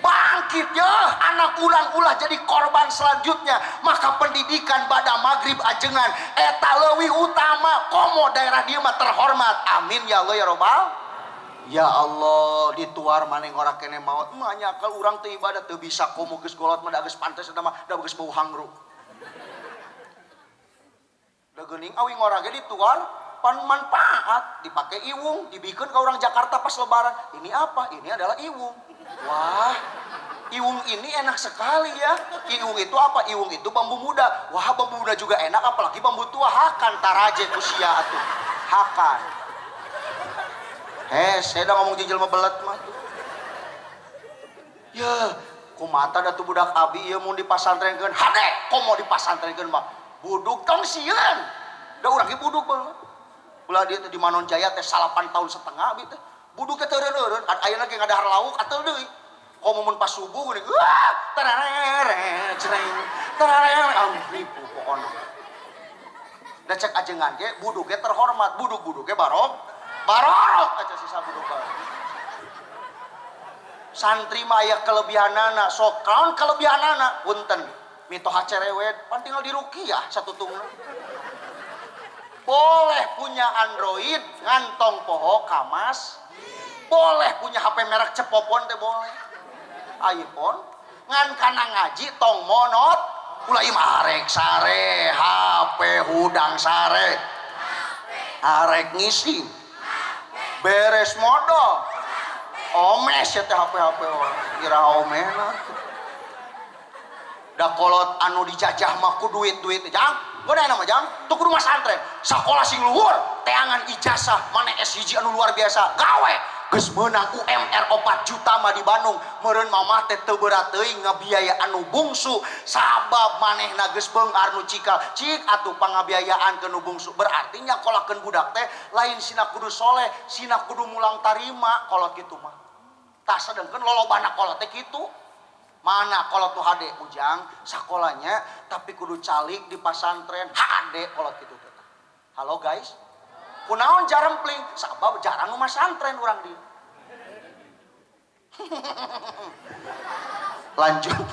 bangkit ya anak urang ulah jadi korban selanjutnya maka pendidikan bada maghrib ajengan eta leuwih utama komo daerah dieu mah terhormat amin ya Allah ya robbal ya Allah dituar maneh ngora kene maot mah nyakal urang teu ibadah teu bisa komo geus golot mah da geus pantes eta mah da geus bau hangru da geuning awi ngora ge dituar pan manfaat dipake iwung dibikeun ka urang Jakarta pas lebaran ini apa ini adalah iwung wah iwung ini enak sekali ya iwung itu apa iwung itu bambu muda wah bambu muda juga enak apalagi bambu tua hakan taraje usia atuh hakan saya udah ngomong jijil mah belet mah ya kumata da tu budak abi ieu mun dipasantrenkeun hade komo dipasantrenkeun mah buduk tong sieun da urang ge buduk mah ulah dieu teh di Manon Jaya teh 8 tahun setengah abi teh buduk teh teureun-eureun ayeuna ge ngadahar lauk atuh deui komo mun pas subuh geuning wah tararere cereng tararere amripu pokona da cek ajengan ge buduk ge terhormat buduk-buduk ge barok aja sisa buduk barok santri mah aya kelebihanana sok kaon kelebihanana punten mitoha cerewet pan tinggal di ruqyah satutungna boleh punya Android ngantong poho kamas boleh punya HP merek cepopon teh boleh iPhone ngan kana ngaji tong monot ulah imah arek sare HP hudang sare arek ngisi beres modal omes ya teh HP kira omena da kolot anu dijajah mah ku duit jang godaena mah jang tuh kudu masantren sakola sing luhur teangan ijazah mana S1 anu luar biasa gawe geus meunang UMR 4 juta mah di Bandung meureun mamah teh teu berat teuing ngabiaya anu bungsu sabab manehna geus beungar nu cikal cik atuh pangabiayaan ke nu bungsu berarti nyakolakeun budak teh lain sina kudu soleh sina kudu mulang tarima kolot kitu mah tah sedengkeun lolobana kolot teh kitu mana kolot tu hade ujang sakolanya tapi kudu calik di pasantren hade kolot kitu teh halo guys kunaon jarempling sabab jarang nu masantren urang di lanjut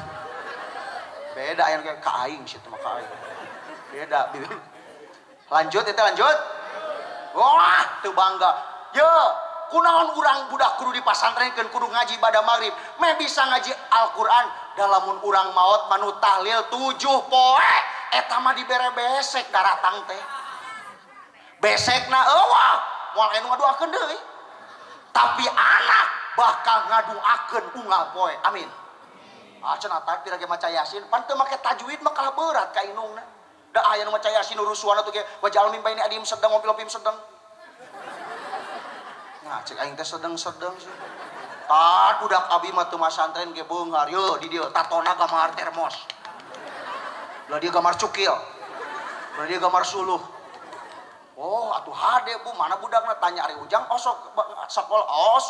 beda yang kayak kaing situ mah kaing beda lanjut itu lanjut wah tuh bangga ye kunaon urang budak kudu di pasantrenkeun kudu ngaji ibadah maghrib meh bisa ngaji Al-Qur'an dalamun urang maot manu tahlil 7 poe eta mah dibere besek daratang teh besekna eueuh moal anu ngaduakeun deui tapi anak bakal ngaduakeun unggal poe amin cenah tadi lagi maca yasin pan teu make tajwid mah kalah berat ka inungna da aya nu maca yasin urusuana tuh ge wajal min baini adim sedang ngopil-opim sedang nah cek aing teh sedeng-sedeng sih tah budak abi mah teu masantren ge beunghar yeuh di dieu tatona gambar termos lah dia gambar cukil lah dia gambar suluh oh atuh hade bu mana budakna tanya ari ujang osok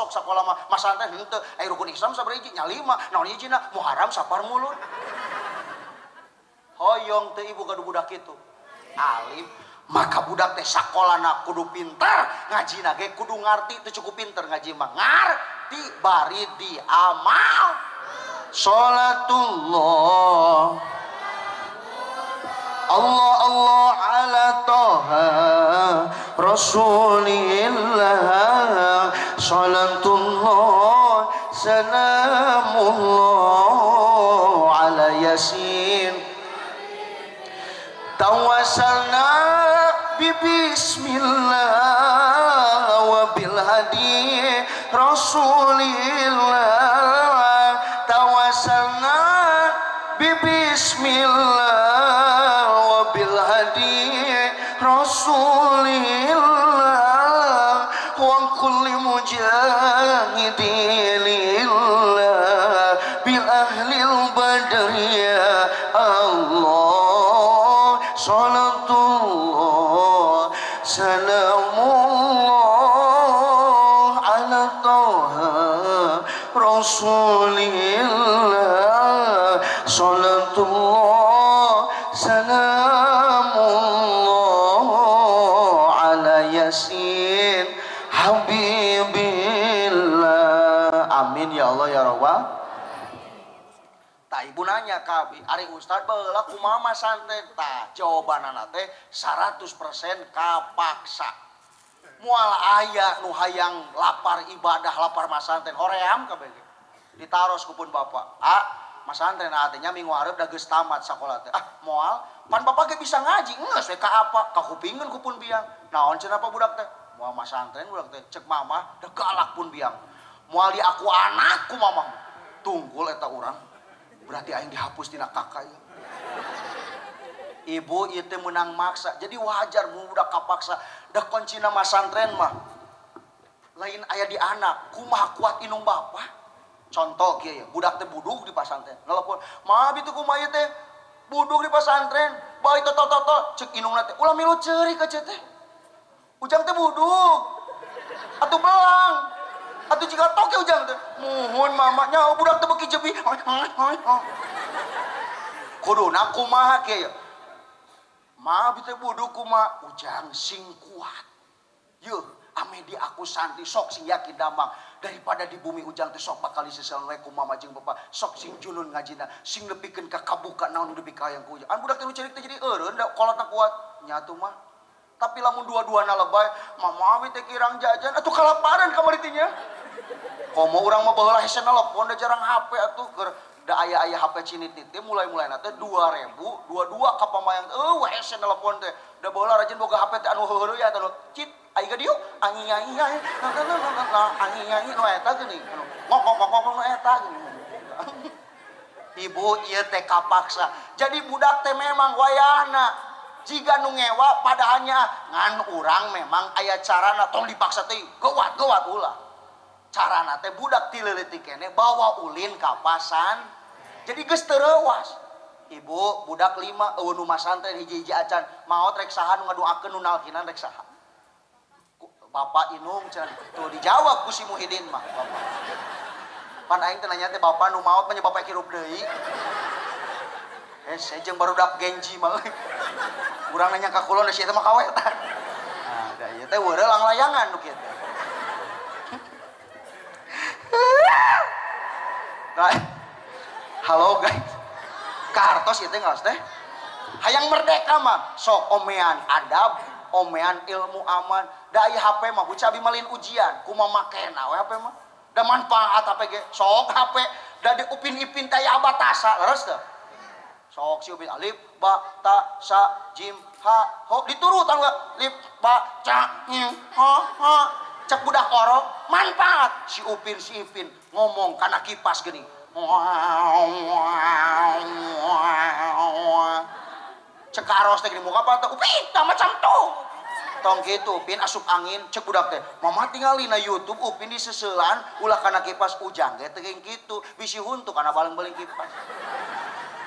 sakola mah masantren henteu aya rukun Islam sabaraha hiji nya 5 naon hijina Muharram Safar Mulud hoyong teh ibu kadu budak itu alim maka budak teh sakolana kudu pinter ngajina ge kudu ngarti teu cukup pinter ngaji mah ngarti bari di amal salatullah Allah Allah ala toha Rasulillah salatullah salamullah ala yasin tawassalna bi bismillah wa bil hadi Rasulillah tawassalna bi bismillah wa bil hadi Rasulillah wa kulli mujahidin lillah bil ahlil badri ya Allah salatullah salamullah ala toha Rasulillah salatullah salamullah ala yasin habibillah amin ya Allah ya Rabbal tak ibu nanya kabi ari ustad baheula kumaha masantren tah jawabanana teh 100% kapaksa moal aya nu hayang lapar ibadah lapar masantren hoream kabeh ditaros kupun bapak masantren artinya minggu hareup da geus tamat sakola teh moal pan bapak ge bisa ngaji geus we ka apa ka kupingkeun kupun biang naon cenah apa budak teh moal masantren budak teh cek mama da galak pun biang moal di aku anak ku mamah tunggul eta urang berarti aing dihapus tina kakak ya. Ibu ieu teh meunang maksa jadi wajar budak kapaksa da kuncina masantren mah lain aya di anak kumaha kuat inung bapa contoh kieu ya budak teh budug di pasantren nelpon maaf itu kumaha ieu teh budug di pasantren bae toto cek inungna teh ulah milu ceuri ka teh ujang teh budug atuh belang atuh jika toke ujang teh muhun mamanya budak teh beki jebi kuduna kumaha kieu maaf teh budug kumaha ujang sing kuat yeuh ame di aku santi sok sing yakin damang daripada di bumi ujang teh sok bakal disesel we ku mama jeung bapa sok sing junun ngajina sing nepikeun ka kabuka naon nepi ka hayang ku ujang budak teh nu cerik teh jadi eureun da kolotna kuat nya tuh mah tapi lamun dua-duana lebay mama abi teh kirang jajan atuh kalaparan kamari teh nya komo urang mah baheula hese nelpon da jarang HP atuh keur da aya HP cinit teh mulai-mulai teh 2000 22 ka pamayang hese nelpon teh da baheula rajin boga HP teh anu heureul ya anu cit ai ka dieu anyi nu eta geuning ngok nu eta geuning ibu ieu teh kapaksa jadi budak teh memang wayahna jika nu ngewa padahalnya ngan urang memang aya carana tong dipaksa teh geuwat ulah carana teh budak ti leuletik keneh bawa ulin ka pasan jadi geus teu reuwas ibu budak 5 eueuh nu masantren hiji-hiji acan maot rek saha nu ngaduakeun nu nalkinan rek saha bapak inung cenah tuh dijawab ku si Muhyiddin mah bapak pan aing teh nanya teh bapak nu maot mah nya bapak hirup deui saya jeung barudak Genji mah urang nanya ka kulon da si eta mah kawetan nah da ieu teh weureuh lang layangan nu kieu teh halo guys kartos itu nggak teh hayang merdeka mah sok omean adab omean ilmu aman da ieu HP mah ku cabi malin ujian kumaha makena we HP mah da manfaat HP ge sok HP da di upin-ipin taya abatasa leres teu sok si upin alif ba ta sa jim ha ho diturutan we lif ba ca ha cek budak orok manfaat si upin si ipin ngomong kana kipas geuning cek karos teh gini muka apa tuh upin tak macam tuh tong gitu upin asup angin cek budak teh mama tinggalin na YouTube upin di seselan ulah kana kipas ujang teh kayak gitu bisi huntu kana baling-baling kipas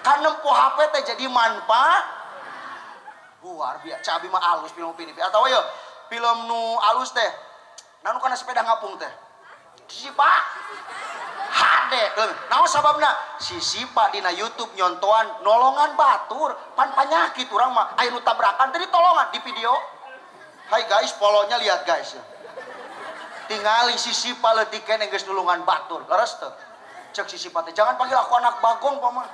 kan nempo HP teh jadi manfaat luar biasa cabi mah alus film upin atau ya film nu alus teh nanu kana sepeda ngapung teh si pak hade naon sababna si Sipa dina YouTube nyontoan nolongan batur pan penyakit urang mah aya nu tabrakan tadi tolongan di video hai guys polonya lihat guys tingali si Sipa leutik keneh geus nulungan batur leres teu cek si Sipa teh jangan panggil aku anak bagong pamah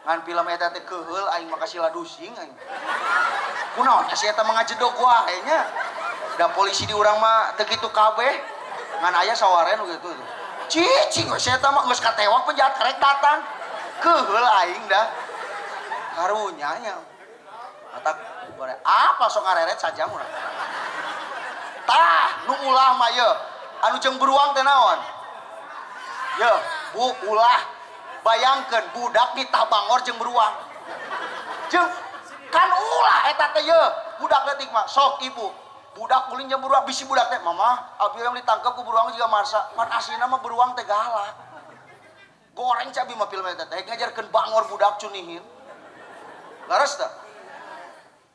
ngan film eta teh keheul aing mah kasila dusing aing kunaon si eta mangajedog wae nya da polisi di urang mah teu kitu kabeh ngan aya sawaren gitu cicing si eta mah geus katewak penjahat karek datang keheul aing dah karunya nya matak apa sok ngareret saja urang tah nu ulah mah ye anu jeung beruang teh naon ye bu ulah bayangkeun budak ditabangor jeung beruang jeung kan ulah eta teh ye budak leutik mah sok ibu budak ulin jeung beruang bisi budak teh mama abi yang ditangkap ku beruang juga marsa pan aslina mah beruang teh galak goreng cabi mah film eta teh ngajarkeun bangor budak cunihin laras teh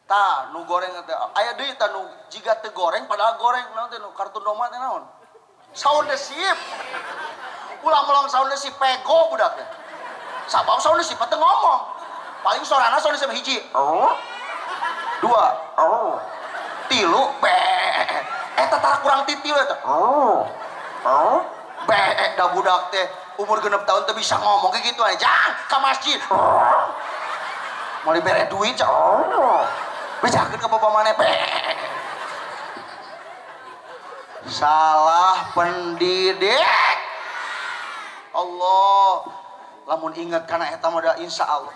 tah nu goreng teh aya deui tah nu jiga teu goreng padahal goreng naon teh nu kartun doma teh naon sound the ship ulah melong sound the ship pego budak teh sabab sound the ship teh ngomong paling sorana sound the ship hiji dua tilu be eta tara kurang titil eta be da budak teh umur 6 tahun teh bisa ngomong kayak gitu aja jang ka masjid mau dibere duit cak bejakeun ka bapa maneh be salah pendidik Allah lamun inget kana eta mah da insyaallah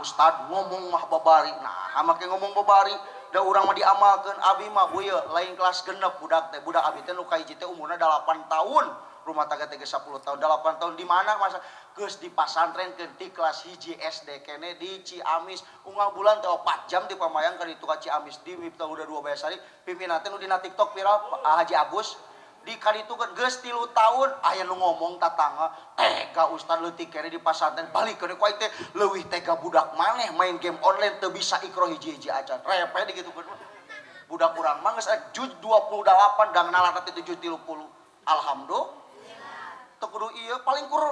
ustad ngomong mah babari nah make ngomong babari da urang mah diamalkeun abi mah buye lain kelas genep budak teh budak abi teh nu ka hiji teh umurna 8 tahun rumah tangga teh 10 tahun 8 tahun di mana masa geus di pasantrenkeun di kelas hiji SD kene di Ciamis unggal bulan teh 4 jam di pamayang ka ditu ka Ciamis di mipta udah 12 hari pimpinan teh nu dina TikTok viral Haji Agus di kaditu geus 3 tahun aya nu ngomong tatangga tega ustad leutik kene di pasantren balikeun ku aing teh leuwih tega budak maneh main game online teu bisa ikro hiji-hiji acan repe digitukeun budak urang mah geus juz 28 dan nalarna teh 730 alhamdulillah teu kudu ieu paling kur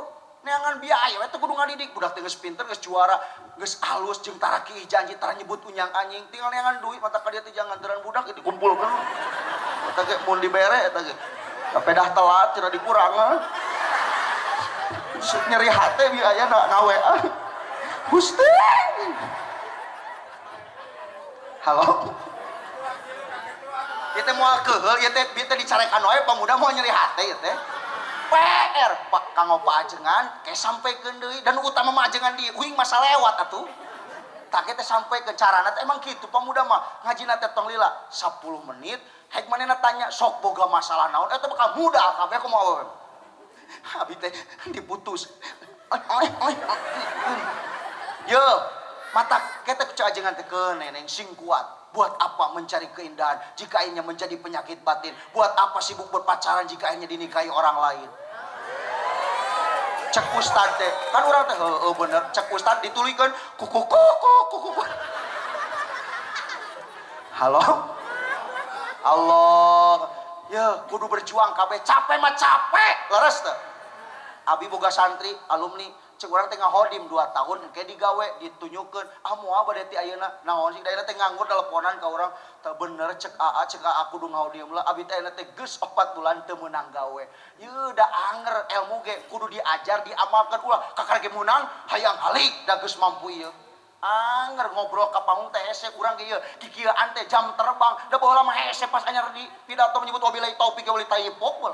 neangan biaya we teu kudu ngadidik budak teh geus pinter geus juara geus alus jeung tara ki janji tara nyebut unyang anjing tinggal neangan duit mata ka dieu teh jangan nganteran budak dikumpulkeun eta ge mun dibere eta ge pedah telat cenah dikurang nyeri hate biaya ngawe Gusti halo ieu teh moal keheul ieu teh dicarekan wae pemuda mau nyeri hate ieu teh PR Pak kanggo paajengan ke sampeikeun deui dan utama mah ajengan di uing masa lewat atuh tak teh sampai ke carana emang gitu pemuda mah ngajina teh tong lila 10 menit hek manehna tanya sok boga masalah naon eta bakal mudah kabeh kumaha abi teh diputus yo mata kita kecajengan teh ke neneng sing kuat buat apa mencari keindahan jika akhirnya menjadi penyakit batin buat apa sibuk berpacaran jika akhirnya dinikahi orang lain cek ustad teh kan urang teh bener cek ustad ditulikeun kuku halo Allah ya kudu berjuang kabeh capek mah capek leres teh abi boga santri alumni cek urang teh ngahodim 2 tahun engke digawe ditunjukkeun moal bade ti ayeuna naon sih daerah teh nganggur teleponan ka urang teh bener cek AA kudu ngahodim lah abi teh ayeuna teh geus 4 bulan teu meunang gawe yeuh da anger ilmu ge kudu diajar diamalkeun ulah kakarek menang hayang halik da geus mampu ieu anger ngobrol ka panggung teh hese urang ge ieu kikieuan teh jam terbang da baheula mah hese pas anyar di pidato menyebut wabillahi taufik wal hidayah bae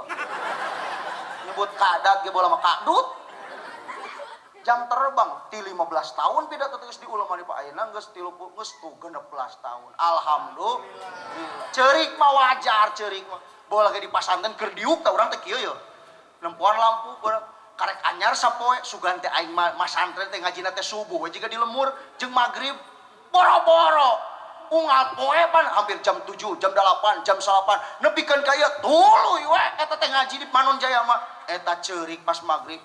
nyebut kadat ge baheula mah kadut jam terbang ti 15 tahun pidato geus diulang mah Pak ayeuna geus 30 geus 16 tahun alhamdulillah ceurik mah wajar ceurik mah baheula ge di pasantren keur diuk tah urang teh kieu ye nempuan lampu karek anyar sapoe sugan teh aing masantren teh ngajina teh subuh we jiga di lemur jeung magrib boro-boro unggal poe pan hampir jam 7 jam 8 jam 9 nepikeun ka ieu tuluy we eta teh ngaji di Panon Jaya mah eta ceurik pas magrib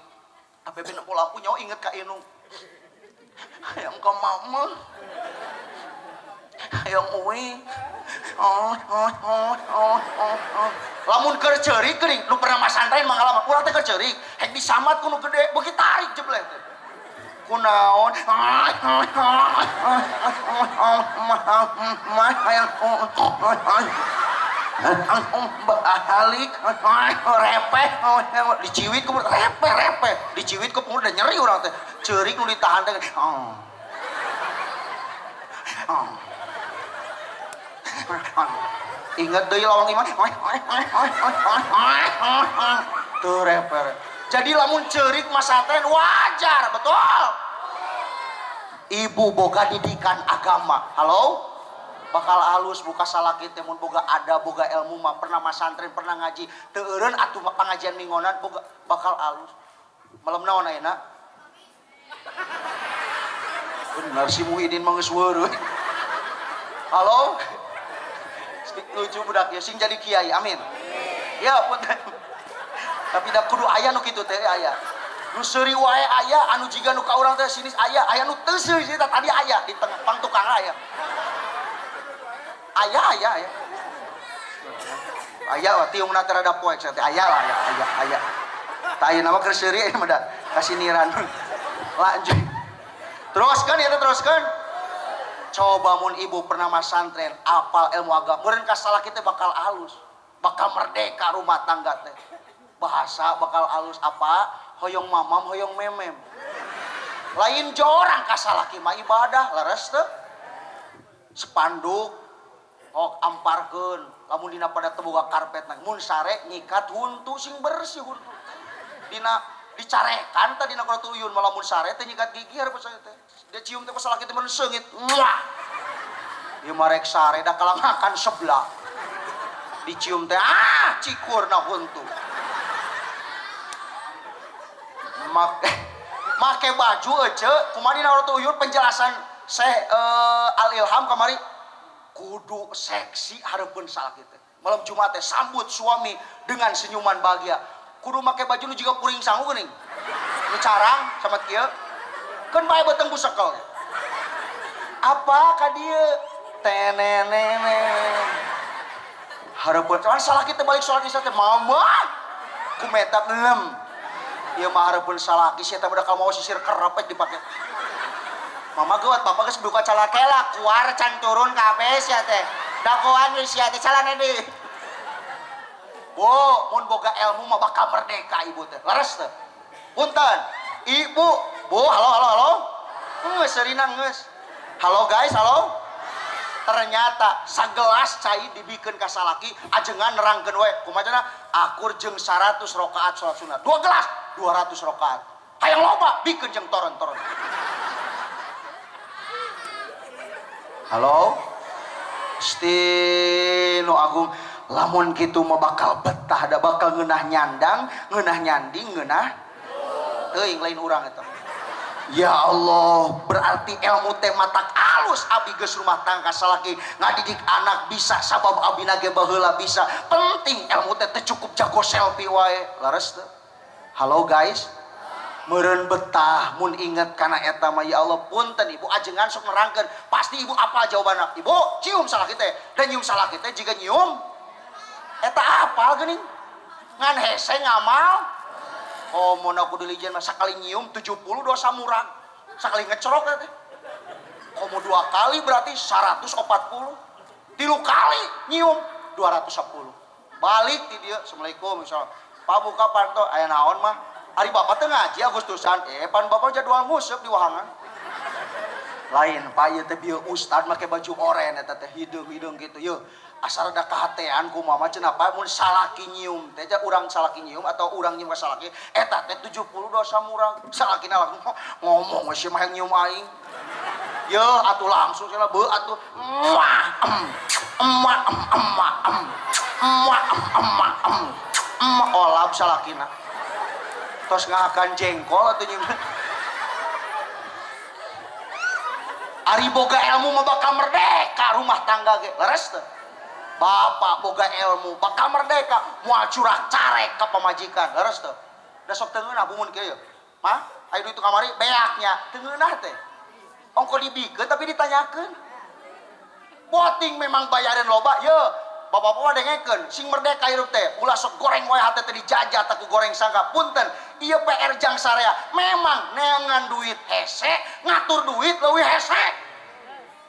APP nempo lampu nyawa inget ka inu hayang ka mama hayang uwi lamun keur ceurik geuning nu pernah masantren mangalaman urang teh keur ceurik hek disamat ku nu gede beuki tarik jeblet teh kunaon balik repeh diciwit ku repeh diciwit ku udah nyeri urang teh ceurik nu ditahan teh inget deui lawang iman tuh reper jadi lamun ceurik masantren wajar betul ibu boga didikan agama halo bakal halus buka salaki teh mun boga ada boga ilmu mah pernah masantren pernah ngaji teu eureun atuh pangajian mingonan boga bakal halus malam naon ayeuna bener si Muhyiddin mah geus weureun halo lucu budak ya sing jadi kiai amin ya punten tapi da kudu aya nu kitu teh aya nu seuri wae aya anu jiga nu ka urang teh sinis aya nu teu seuri tadi aya di tengah pang tukang aya tiungna teh rada poek teh aya tah ayeuna mah keur seuri mah da kasiniran lanjut teruskeun coba mun ibu pernah masantren apal ilmu agama meureun ka salaki teh bakal halus bakal merdeka rumah tangga teh bahasa bakal halus apa hoyong mamam hoyong memem lain jorang ka salaki mah ibadah leres teh spanduk hok amparkeun lamun dina pada teu boga karpet mun sare nyikat huntu sing bersih huntu dina dicarekan teh dina kalau tuyun malah mun sare teh nyikat gigi hareup saya teh dia cium teh pas laki teh seungit muah ieu marek sare da kalangakan sebelah dicium teh cikurna huntu make baju ece kumaha dina urang tuyun penjelasan Syekh Al Ilham kamari kudu seksi hareupeun salaki teh malam Jumat teh sambut suami dengan senyuman bahagia kudu make baju nu juga puring sangu geuning nu carang sama kieu kan bae beteng busekel apa ka dieu tenenene hareupeun soalna salaki teh balik salat isya teh mama kumetap lem ieu mah hareupeun salaki sia teh bakal mau sisir kerepek dipake mama geuat bapak geus buka calakela kuar can turun kabeh sia teh dakoan geus sia teh calana deui bu mun boga ilmu mah bakal merdeka ibu teh leres teh punten ibu bu halo geus serina geus halo guys halo ternyata sagelas cai dibikeun ka salaki ajengan nerangkeun we kumaha cenah akur jeung 100 rakaat salat sunat 2 gelas 200 rakaat hayang loba bikeun jeung toron-toron halo Stino Agung lamun kitu mah bakal betah da bakal ngeunah nyandang ngeunah nyanding ngeunah teuing lain urang eta ya Allah berarti ilmu teh matak alus abi geus rumah tangga salaki ngadidik anak bisa sabab abina ge baheula bisa penting ilmu teh cukup jago selfie wae laras teh halo guys meureun betah mun inget kana eta mah ya Allah punten ibu ajengan sok nerangkeun pasti ibu apal jawabanna ibu cium salaki teh dan nyium salaki teh jiga nyium eta apal geuning ngan hese ngamal oh mun aku dilijen mah sakali nyium 70 dosa murag sakali ngecorok teh komo 2 kali berarti 140 3 kali nyium 210 balik ti dieu assalamualaikum misal Pak buka panto aya naon mah ari bapak teh ngaji Agustusan pan bapak jadwal museup di wahangan lain Pak ieu teh bieu ustad make baju oren eta teh hideung gitu yeuh asal ada kehatean kumaha cenah Pak mun salaki nyium teh urang salaki nyium atau urang nyium ka salaki eta teh 70 dosa murang salakina langsung ngomong we mah yang nyium aing yeuh atuh langsung cenah beu atuh emak olap salakina tos ngahakan jengkol atuh nyium ari boga ilmu mah bakal merdeka rumah tangga ge leres teh bapak boga ilmu bakal merdeka moal curah carek ka pamajikan leres teh da sok teu ngeunah bumun kieu mah aya duit kamari beaknya teu ngeunah teh ongko dibikeun tapi ditanyakeun boting memang bayaran loba yeuh bapak-bapak dengekeun sing merdeka hirup teh ulah sok goreng wae hate teh dijajah teh ku goreng sangka punten ieu PR jang sarea memang neangan duit hese ngatur duit leuwih hese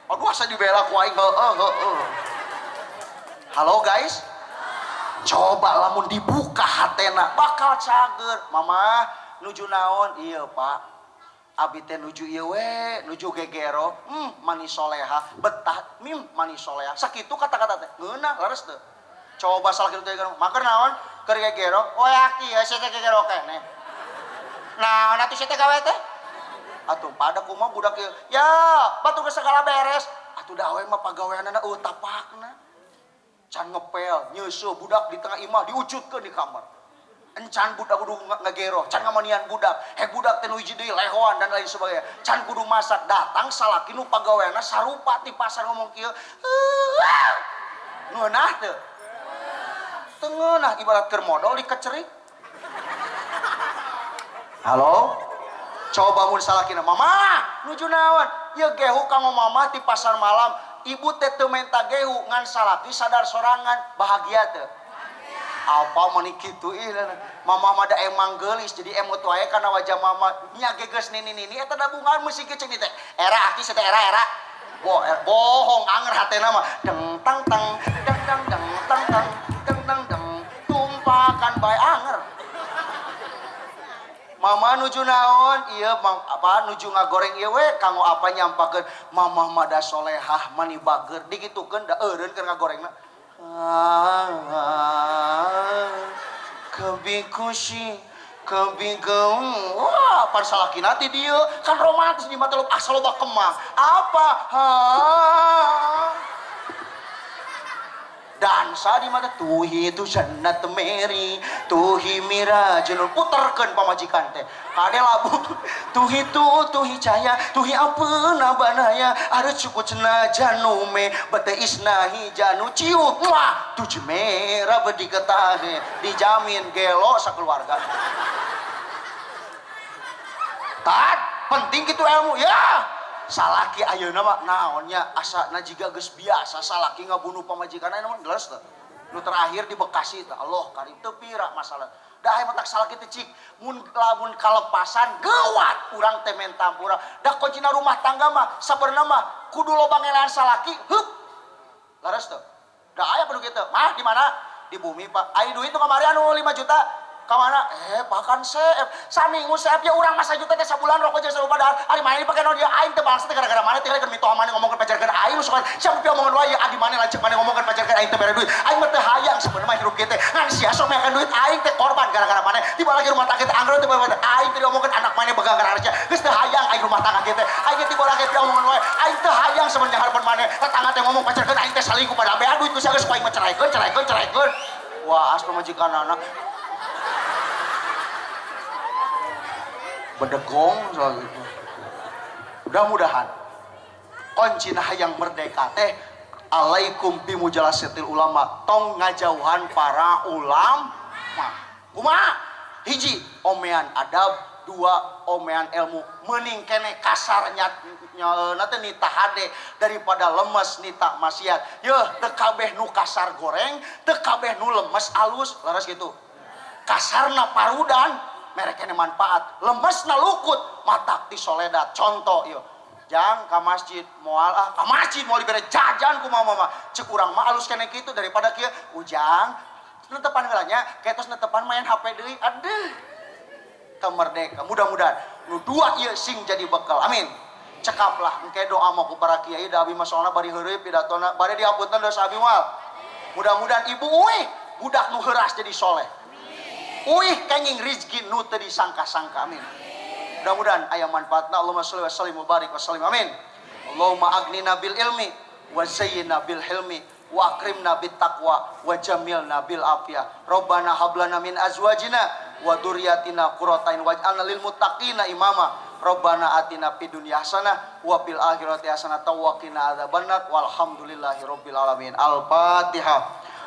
aduh asa dibela ku aing heueuh halo guys coba lamun dibuka hatena bakal cager mama nuju naon ieu Pak abi teh nuju ieu we nuju gegero manis soleha betah manis soleha sakitu kata-kata teh ngeunah leres teu coba salah kitu teh maker naon keur gegero oh yaki ya saya gegero keneh nah atuh saya teh gawe teh atuh pada kumaha budak ieu ya batu geus segala beres atuh da we mah pagaweanna tapakna can ngepel nyeuseul budak di tengah imah diucutkeun di kamar encan budak kudu ngagero can ngamanian budak budak teh nu hiji deui lehoan dan lain sebagainya can kudu masak datang salaki nu pagaweana sarupa ti pasar ngomong kieu ngeunah teu teu ngeunah ibarat keur modal dikecerik halo coba mun salakina mama nuju naon ieu gehu kanggo mama ti pasar malam ibu teh teu menta gehu ngan salaki sadar sorangan bahagia teu apa mani kitu mama mah da emang geulis jadi emot wae kana wajah mama nya geges nini eta da bungaan musik cek teh era aki teh era bohong anger hatena mah deng tang tang deng deng deng tang tang deng deng deng tumpakan bae anger mama nuju naon ieu apa nuju ngagoreng ieu we kanggo apa nyampakeun mama mah da solehah mani bager digitukeun da eureun keur ngagorengna kebi kusi kebi geung wah pan salakina ti dieu kan romantis di mata lu asal loba kemang apa dansa di mata tuhi itu jannat meri tuhi mira jenul puterkeun pamajikan teh kade labu tuhi caya tuhi apeuna banaya are cukup cenah janume bete isnahi janu ciut muah tujuh merah bedi ketahe dijamin gelo sakeluarga tak penting gitu ilmu ya salaki ayeuna mah naonnya asa najiga geus biasa salaki ngabunuh pamajikanna mah geus teh nu terakhir di Bekasi teh Allah karim teu pira masalah da aya mah tak salaki teh cik mun lamun kalepasan geuat urang teh menta pura da kuncina rumah tangga mah sabenerna mah kudu loba ngelean salaki heup laras teh da aya panu kitu mah di mana di bumi Pak aya duit nu kamari anu 5 juta kamana bahkan seep saminggu seep ya urang masa juta teh sabulan rokok jeung sarupa dahar ari mana dipake naon dia aing teh bangsa teh gara-gara mana teh keur mitoha mana ngomongkeun pajarkeun aing sok siapa pieu omongan wae adi mana lanceuk mana ngomongkeun pajarkeun aing teh mere duit aing mah teu hayang sabenerna mah hirup kieu teh ngan sia sok meakeun duit aing teh korban gara-gara mana tiba lagi rumah tangga teh anggar teh aing teh diomongkeun anak mana begang gara harja geus teu hayang aing rumah tangga kieu teh aing tiba lagi pieu omongan wae aing teu hayang sabenerna harapan mana tetangga teh ngomong pajarkeun aing teh salingkuh pada bea duit geus geus aing mah ceraikeun wah asli majikan anak bedegong soal itu mudah-mudahan koncina hayang merdeka teh alaikum bimujalasatil ulama tong ngajauhan para ulama kumaha hiji omean adab dua omean ilmu mending kene kasarnya nanti nita hade daripada lemes nita maksiat yeuh teu kabeh nu kasar goreng teu kabeh nu lemes alus laras gitu kasarna parudan mereknya manfaat lemesna lukut matak ti soledad contoh yuk jang ka masjid moal ka masjid moal dibere jajan ku mama cek urang mah alus keneh kitu daripada kieu ujang netepan heulanya ketos netepan main HP deui aduh teu merdeka mudah-mudahan nu dua ieu sing jadi bekal amin cekaplah engke doa mah ku para kiai da abi mah soalna bari heureub pidatona bari diapunten dosa abi moal. Mudah-mudahan ibu uih budak nu heuras jadi soleh. Uih kenging rezeki nu teu disangka-sangka amin. Mudah-mudahan aya manfaatna. Allahumma sholli wa sallim wa barik wa sallim amin. Allahumma aghnina bil ilmi wa zayyinna bil hilmi wa akrimna bit taqwa wa jamilna bil afiyah. Rabbana hablana min azwajina wa dzurriyyatina qurrata a'yun waj'alna lil muttaqina imama. Rabbana atina fid dunya hasanah wa fil akhirati hasanah wa qina adzabannar walhamdulillahi rabbil alamin. Al-Fatihah.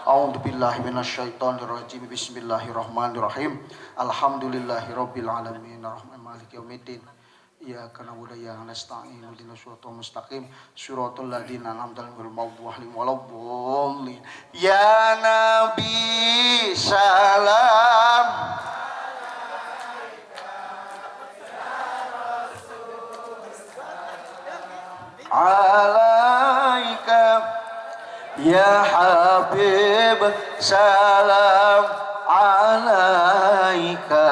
A'udzu billahi minasyaitonir rajim. Bismillahirrahmanirrahim. Alhamdulillahirabbil alamin. Arrahmanir maliki yaumiddin. Iyyaka na'budu wa iyyaka nasta'in. Ihdinas siratal mustaqim. Siratal ladzina an'amta 'alaihim ghairil maghdubi 'alaihim waladdallin. Ya Nabi salam alaika ya Habib salam alaika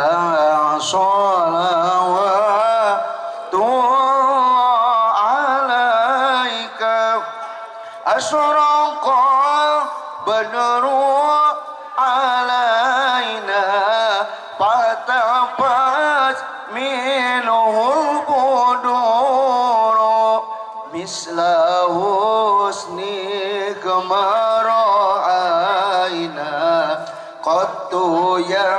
salawatu alaika asraqal badru alaina patafas minhul buduru misla husni mara'aina qattu ya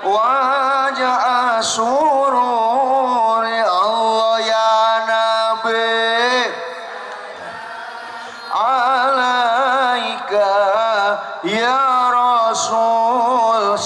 wajah sururi Allah ya Nabi alaika ya Rasul